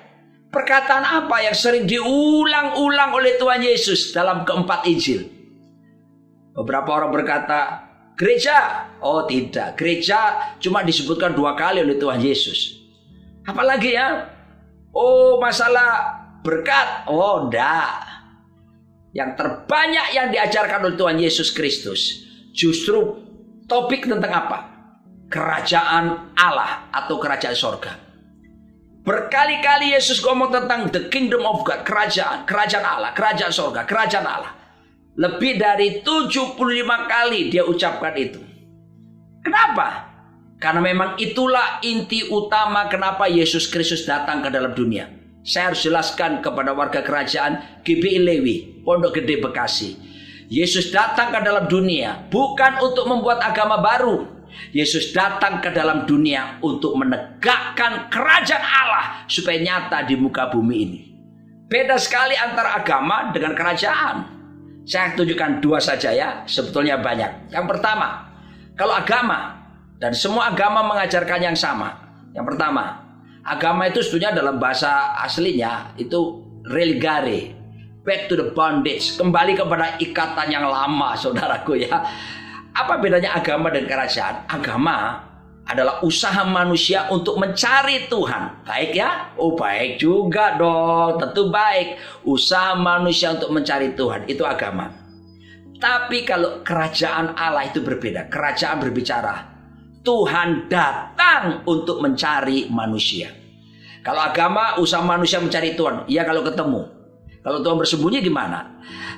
Perkataan apa yang sering diulang-ulang oleh Tuhan Yesus dalam keempat Injil? Beberapa orang berkata, gereja. Oh tidak, gereja cuma disebutkan 2 kali oleh Tuhan Yesus. Apalagi ya? Oh, masalah berkat. Oh enggak. Yang terbanyak yang diajarkan oleh Tuhan Yesus Kristus justru topik tentang apa? Kerajaan Allah atau kerajaan sorga. Berkali-kali Yesus ngomong tentang the kingdom of God, kerajaan Allah, kerajaan sorga, kerajaan Allah. Lebih dari 75 kali dia ucapkan itu. Kenapa? Karena memang itulah inti utama kenapa Yesus Kristus datang ke dalam dunia. Saya harus jelaskan kepada warga kerajaan GBI Lewi, Pondok Gede Bekasi. Yesus datang ke dalam dunia bukan untuk membuat agama baru. Yesus datang ke dalam dunia untuk menegakkan kerajaan Allah supaya nyata di muka bumi ini. Beda sekali antara agama dengan kerajaan. Saya tunjukkan 2 saja ya, sebetulnya banyak. Yang pertama, kalau agama, dan semua agama mengajarkan yang sama. Yang pertama, agama itu sebetulnya dalam bahasa aslinya itu religare, back to the bondage, kembali kepada ikatan yang lama, saudaraku ya. Apa bedanya agama dan kerajaan? Agama adalah usaha manusia untuk mencari Tuhan. Baik ya? Oh baik juga dong, tentu baik. Usaha manusia untuk mencari Tuhan, itu agama. Tapi kalau kerajaan Allah itu berbeda. Kerajaan berbicara, Tuhan datang untuk mencari manusia. Kalau agama, usaha manusia mencari Tuhan. Ya kalau ketemu. Kalau Tuhan bersembunyi gimana?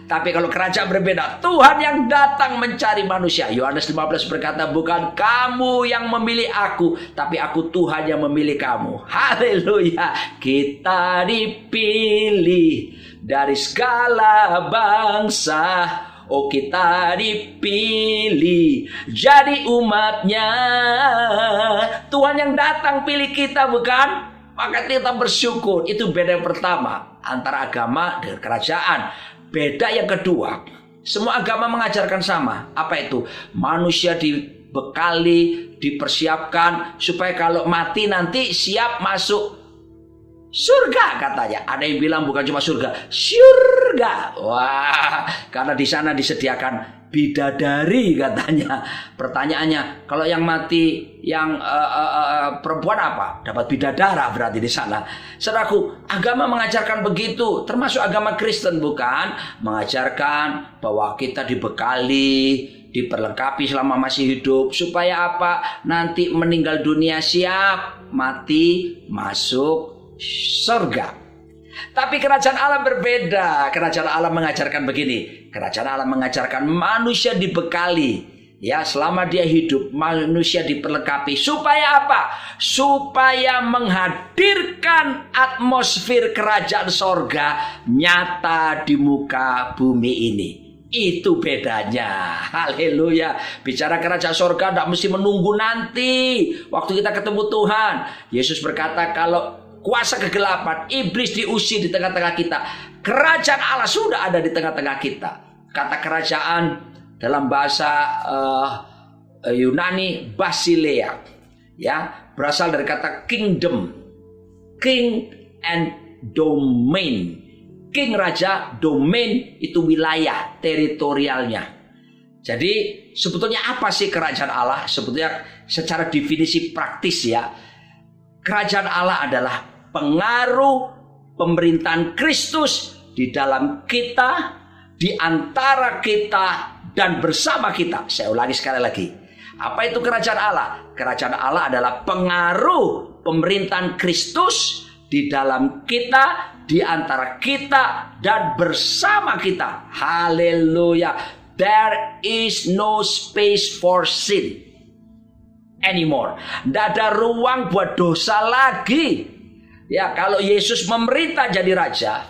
Tapi kalau kerajaan berbeda, Tuhan yang datang mencari manusia. Yohanes 15 berkata, bukan kamu yang memilih aku, tapi aku Tuhan yang memilih kamu. Haleluya. Kita dipilih dari segala bangsa. Oh kita dipilih jadi umatnya. Tuhan yang datang pilih kita, bukan? Maka kita bersyukur. Itu beda yang pertama antara agama dan kerajaan. Beda yang kedua, semua agama mengajarkan sama. Apa itu? Manusia dibekali, dipersiapkan supaya kalau mati nanti siap masuk surga katanya. Ada yang bilang bukan cuma surga, syurga. Wah, karena di sana disediakan bidadari katanya. Pertanyaannya, kalau yang mati yang perempuan apa? Dapat bidadara berarti di sana. Saudaraku, agama mengajarkan begitu, termasuk agama Kristen bukan? Mengajarkan bahwa kita dibekali, diperlengkapi selama masih hidup supaya apa? Nanti meninggal dunia siap, mati masuk surga. Tapi kerajaan Allah berbeda. Kerajaan Allah mengajarkan begini. Kerajaan Allah mengajarkan manusia dibekali. Ya, selama dia hidup manusia diperlengkapi. Supaya apa? Supaya menghadirkan atmosfer kerajaan sorga nyata di muka bumi ini. Itu bedanya. Haleluya. Bicara kerajaan sorga tidak mesti menunggu nanti waktu kita ketemu Tuhan. Yesus berkata kalau kuasa kegelapan, iblis diusir di tengah-tengah kita, kerajaan Allah sudah ada di tengah-tengah kita. Kata kerajaan dalam bahasa Yunani Basileia, ya, berasal dari kata kingdom, king and domain. King raja, domain itu wilayah teritorialnya. Jadi sebetulnya apa sih kerajaan Allah? Sebetulnya secara definisi praktis ya, kerajaan Allah adalah pengaruh pemerintahan Kristus di dalam kita, di antara kita, dan bersama kita. Saya ulangi sekali lagi. Apa itu kerajaan Allah? Kerajaan Allah adalah pengaruh pemerintahan Kristus di dalam kita, di antara kita, dan bersama kita. Haleluya. There is no space for sin anymore. Tidak ada ruang buat dosa lagi. Ya, kalau Yesus memerintah jadi raja,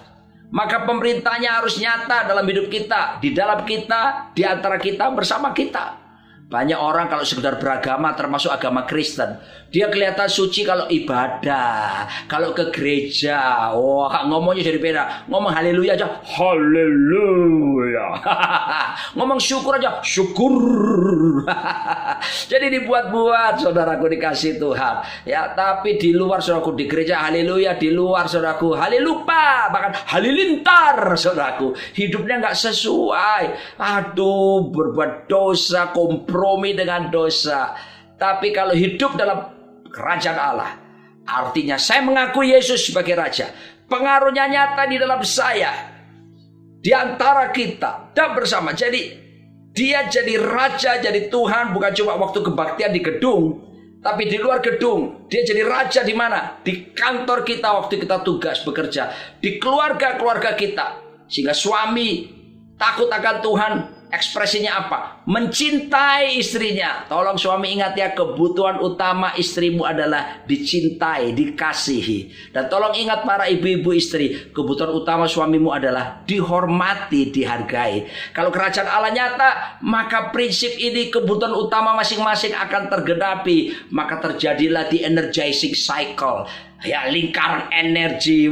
maka pemerintahnya harus nyata dalam hidup kita, di dalam kita, di antara kita, bersama kita. Banyak orang kalau sekedar beragama, termasuk agama Kristen, dia kelihatan suci kalau ibadah, kalau ke gereja. Wah, ngomongnya jadi beda. Ngomong haleluya aja, haleluya. Ngomong syukur aja, syukur. Jadi dibuat-buat, saudaraku dikasih Tuhan. Ya, tapi di luar saudaraku, di gereja haleluya, di luar saudaraku halelupa, bahkan halilintar saudaraku. Hidupnya nggak sesuai. Aduh, berbuat dosa, kompromi dengan dosa. Tapi kalau hidup dalam kerajaan Allah, artinya saya mengaku Yesus sebagai raja. Pengaruhnya nyata di dalam saya, di antara kita, dan bersama. Jadi dia jadi raja, jadi Tuhan, bukan cuma waktu kebaktian di gedung, tapi di luar gedung. Dia jadi raja di mana? Di kantor kita waktu kita tugas bekerja, di keluarga-keluarga kita. Sehingga suami takut akan Tuhan. Ekspresinya apa? Mencintai istrinya. Tolong suami ingat ya, kebutuhan utama istrimu adalah dicintai, dikasihi. Dan tolong ingat para ibu-ibu istri, kebutuhan utama suamimu adalah dihormati, dihargai. Kalau kerajaan Allah nyata, maka prinsip ini, kebutuhan utama masing-masing akan tergenapi. Maka terjadilah di energizing cycle. Ya, lingkaran energi.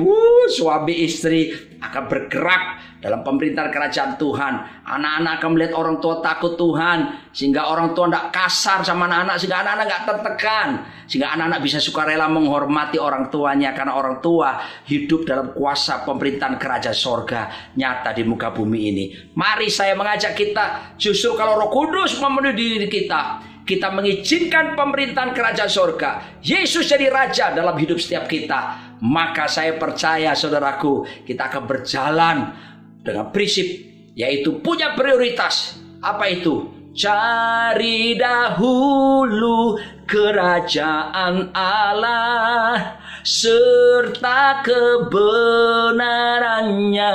Suami istri akan bergerak dalam pemerintahan kerajaan Tuhan. Anak-anak akan melihat orang tua takut Tuhan, sehingga orang tua tidak kasar sama anak-anak, sehingga anak-anak tidak tertekan, sehingga anak-anak bisa sukarela menghormati orang tuanya, karena orang tua hidup dalam kuasa pemerintahan kerajaan sorga nyata di muka bumi ini. Mari saya mengajak kita, justru kalau Roh Kudus memenuhi diri kita, kita mengizinkan pemerintahan kerajaan sorga, Yesus jadi raja dalam hidup setiap kita, maka saya percaya saudaraku, kita akan berjalan dengan prinsip, yaitu punya prioritas. Apa itu? Cari dahulu kerajaan Allah serta kebenarannya.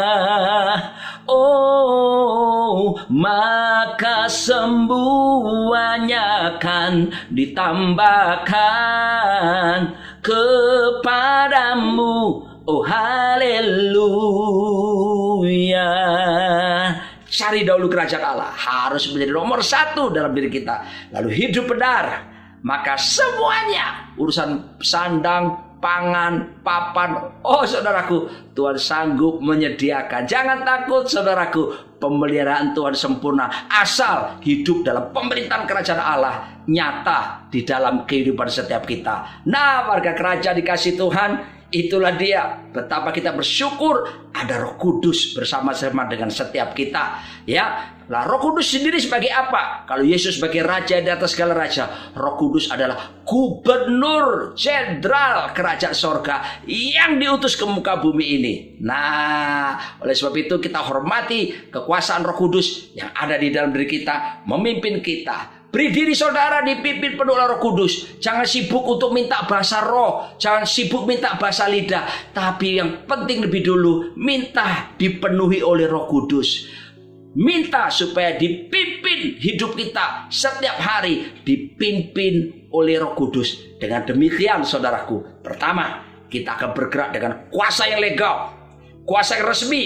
Oh, maka semuanya akan ditambahkan kepadamu. Oh, haleluya. Cari dahulu kerajaan Allah, harus menjadi nomor satu dalam diri kita. Lalu hidup benar, maka semuanya, urusan sandang, pangan, papan, oh saudaraku, Tuhan sanggup menyediakan. Jangan takut saudaraku, pemeliharaan Tuhan sempurna, asal hidup dalam pemerintahan kerajaan Allah nyata di dalam kehidupan setiap kita. Nah, warga kerajaan dikasih Tuhan, itulah dia betapa kita bersyukur ada Roh Kudus bersama-sama dengan setiap kita. Ya, lah Roh Kudus sendiri sebagai apa? Kalau Yesus sebagai raja di atas segala raja, Roh Kudus adalah gubernur jenderal kerajaan sorga yang diutus ke muka bumi ini. Nah, oleh sebab itu kita hormati kekuasaan Roh Kudus yang ada di dalam diri kita, memimpin kita. Beri diri saudara dipimpin penuh oleh Roh Kudus. Jangan sibuk untuk minta bahasa roh, jangan sibuk minta bahasa lidah, tapi yang penting lebih dulu minta dipenuhi oleh Roh Kudus. Minta supaya dipimpin hidup kita setiap hari, dipimpin oleh Roh Kudus. Dengan demikian saudaraku, pertama, kita akan bergerak dengan kuasa yang legal, kuasa yang resmi,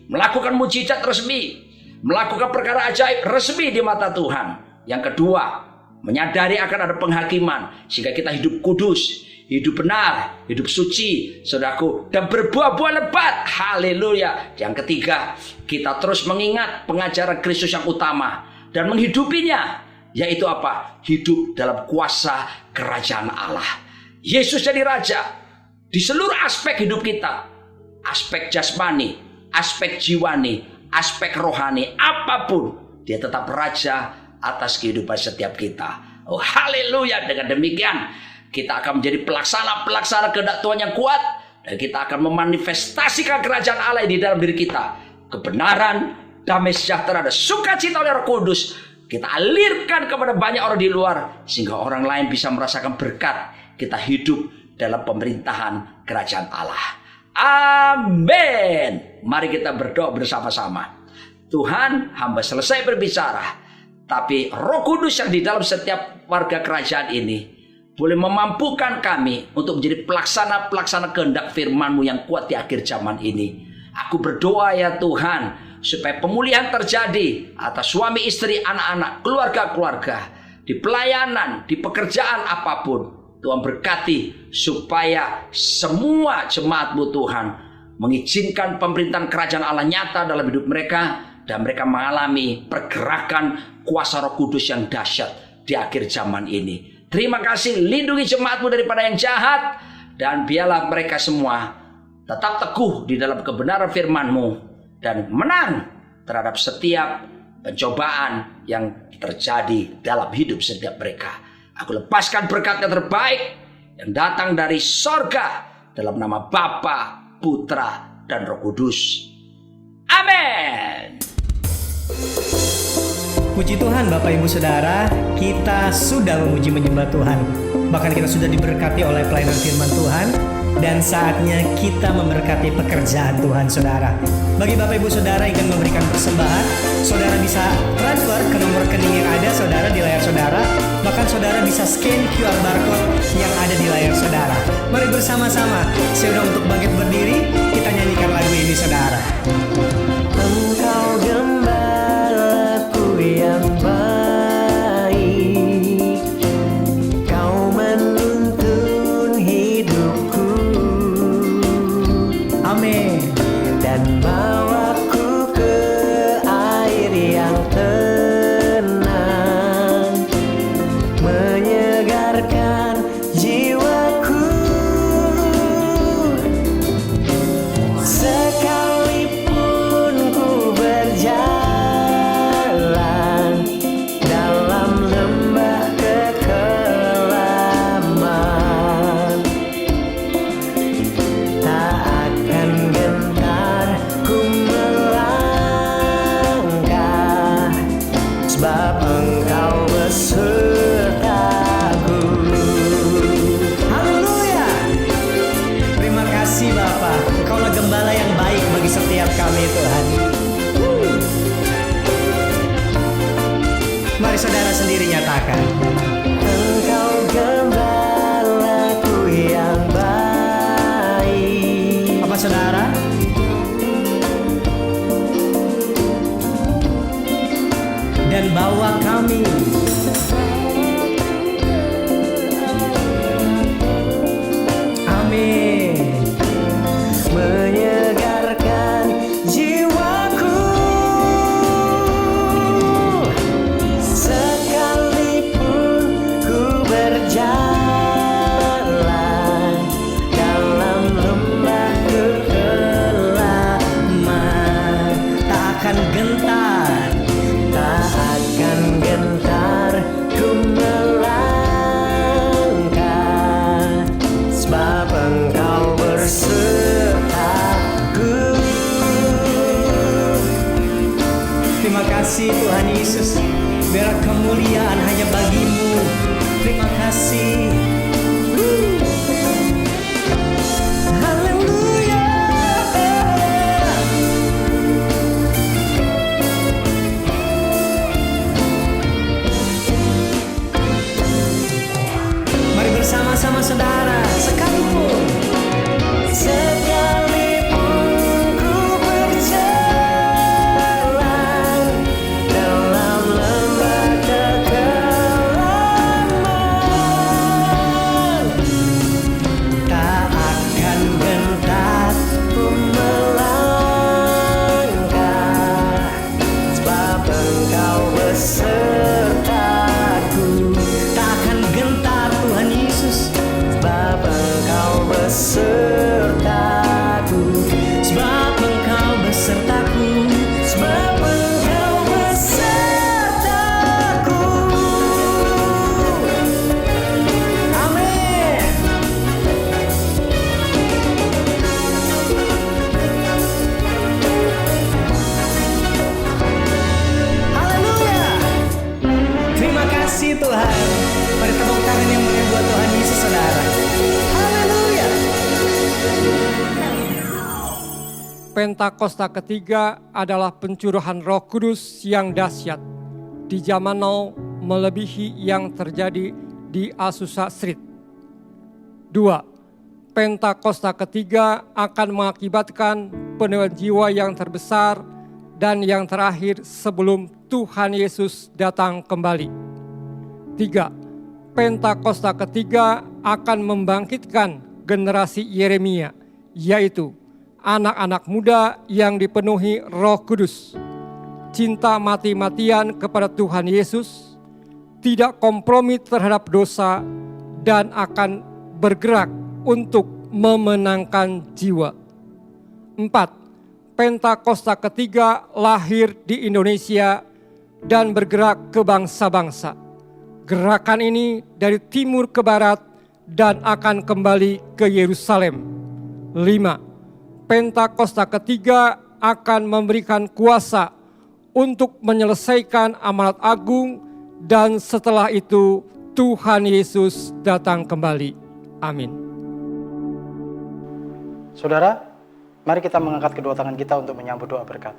melakukan mujizat resmi. melakukan perkara ajaib resmi di mata Tuhan. Yang kedua, menyadari akan ada penghakiman sehingga kita hidup kudus, hidup benar, hidup suci, saudaraku, dan berbuah-buah lebat. Haleluya. Yang ketiga, kita terus mengingat pengajaran Kristus yang utama dan menghidupinya, yaitu apa? Hidup dalam kuasa kerajaan Allah. Yesus jadi raja di seluruh aspek hidup kita. Aspek jasmani, aspek jiwani, aspek rohani, apapun, dia tetap raja atas kehidupan setiap kita. Oh haleluya. Dengan demikian kita akan menjadi pelaksana kehendak Tuhan yang kuat, dan kita akan memanifestasikan kerajaan Allah di dalam diri kita. Kebenaran, damai sejahtera, dan sukacita oleh Roh Kudus kita alirkan kepada banyak orang di luar, sehingga orang lain bisa merasakan berkat kita hidup dalam pemerintahan kerajaan Allah. Amin. Mari kita berdoa bersama-sama. Tuhan, hamba selesai berbicara, tapi Roh Kudus yang di dalam setiap warga kerajaan ini boleh memampukan kami untuk menjadi pelaksana kehendak firman-Mu yang kuat di akhir zaman ini. Aku berdoa ya Tuhan, supaya pemulihan terjadi atas suami istri, anak-anak, keluarga-keluarga, di pelayanan, di pekerjaan apapun. Tuhan berkati supaya semua jemaat-Mu Tuhan mengizinkan pemerintahan kerajaan Allah nyata dalam hidup mereka, dan mereka mengalami pergerakan kuasa Roh Kudus yang dahsyat di akhir zaman ini. Terima kasih, lindungi jemaat-Mu daripada yang jahat, dan biarlah mereka semua tetap teguh di dalam kebenaran firman-Mu dan menang terhadap setiap pencobaan yang terjadi dalam hidup setiap mereka. Aku lepaskan berkat yang terbaik yang datang dari sorga dalam nama Bapa, Putra, dan Roh Kudus. Amin. Puji Tuhan Bapak Ibu Saudara, kita sudah memuji menyembah Tuhan. Bahkan kita sudah diberkati oleh pelayanan firman Tuhan, dan saatnya kita memberkati pekerjaan Tuhan Saudara. Bagi Bapak Ibu Saudara yang ingin memberikan persembahan, Saudara bisa transfer ke nomor rekening yang ada Saudara di layar Saudara. Bahkan Saudara bisa scan QR barcode yang ada di layar Saudara. Mari bersama-sama, saya undang untuk bangkit berdiri, kita nyanyikan lagu ini Saudara. Engkau gembalaku yang baik, Kau menuntun hidupku. Amin. Dan bawaku ke air yang tenang, menyegarkan jiwaku. Sekalipun ku berjalan dalam lembah kekelaman, tak akan gentar ku melangkah, sebab Engkau besertaku. Haleluya. Terima kasih Bapa, Engkaulah gembala yang baik bagi setiap kami Tuhan. Mari saudara sendiri nyatakan. Engkau gembalaku yang baik. Apa saudara? Dan bawa kami amin, menyegarkan jiwaku. Sekalipun ku berjalan dalam lembah kekelaman, tak akan gentar, tak akan gentar ku melangkah, sebab Engkau bersertaku. Terima kasih Tuhan Yesus, biar kemuliaan hanya bagi-Mu. Terima kasih. Haleluya. Mari bersama-sama saudara, sekalipun ku berjalan besertaku, sebab Engkau besertaku, sebab Engkau besertaku. Amin. Haleluya. Terima kasih Tuhan. Mari tepuk tangan yang mulia buat Tuhan Yesus, saudara. Haleluya. Pentakosta ketiga adalah pencurahan Roh Kudus yang dahsyat di zaman now melebihi yang terjadi di Azusa Street. 2. Pentakosta ketiga akan mengakibatkan penuaian jiwa yang terbesar dan yang terakhir sebelum Tuhan Yesus datang kembali. 3. Pentakosta ketiga akan membangkitkan generasi Yeremia, yaitu anak-anak muda yang dipenuhi Roh Kudus, cinta mati-matian kepada Tuhan Yesus, tidak kompromi terhadap dosa, dan akan bergerak untuk memenangkan jiwa. 4. Pentakosta ketiga lahir di Indonesia dan bergerak ke bangsa-bangsa. Gerakan ini dari timur ke barat dan akan kembali ke Yerusalem. 5. Pentakosta ketiga akan memberikan kuasa untuk menyelesaikan amanat agung dan setelah itu Tuhan Yesus datang kembali. Amin. Saudara, mari kita mengangkat kedua tangan kita untuk menyambut doa berkat.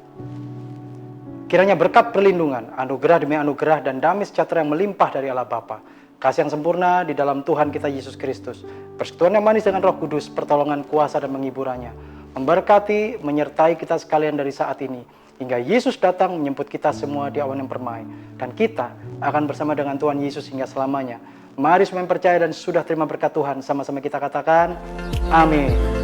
Kiranya berkat perlindungan, anugerah demi anugerah dan damai sejahtera yang melimpah dari Allah Bapa, kasih yang sempurna di dalam Tuhan kita Yesus Kristus, persekutuan yang manis dengan Roh Kudus, pertolongan kuasa dan menghiburannya, memberkati, menyertai kita sekalian dari saat ini, hingga Yesus datang menjemput kita semua di awan yang permai, dan kita akan bersama dengan Tuhan Yesus hingga selamanya. Mari semua yang percaya dan sudah terima berkat Tuhan, sama-sama kita katakan, amin.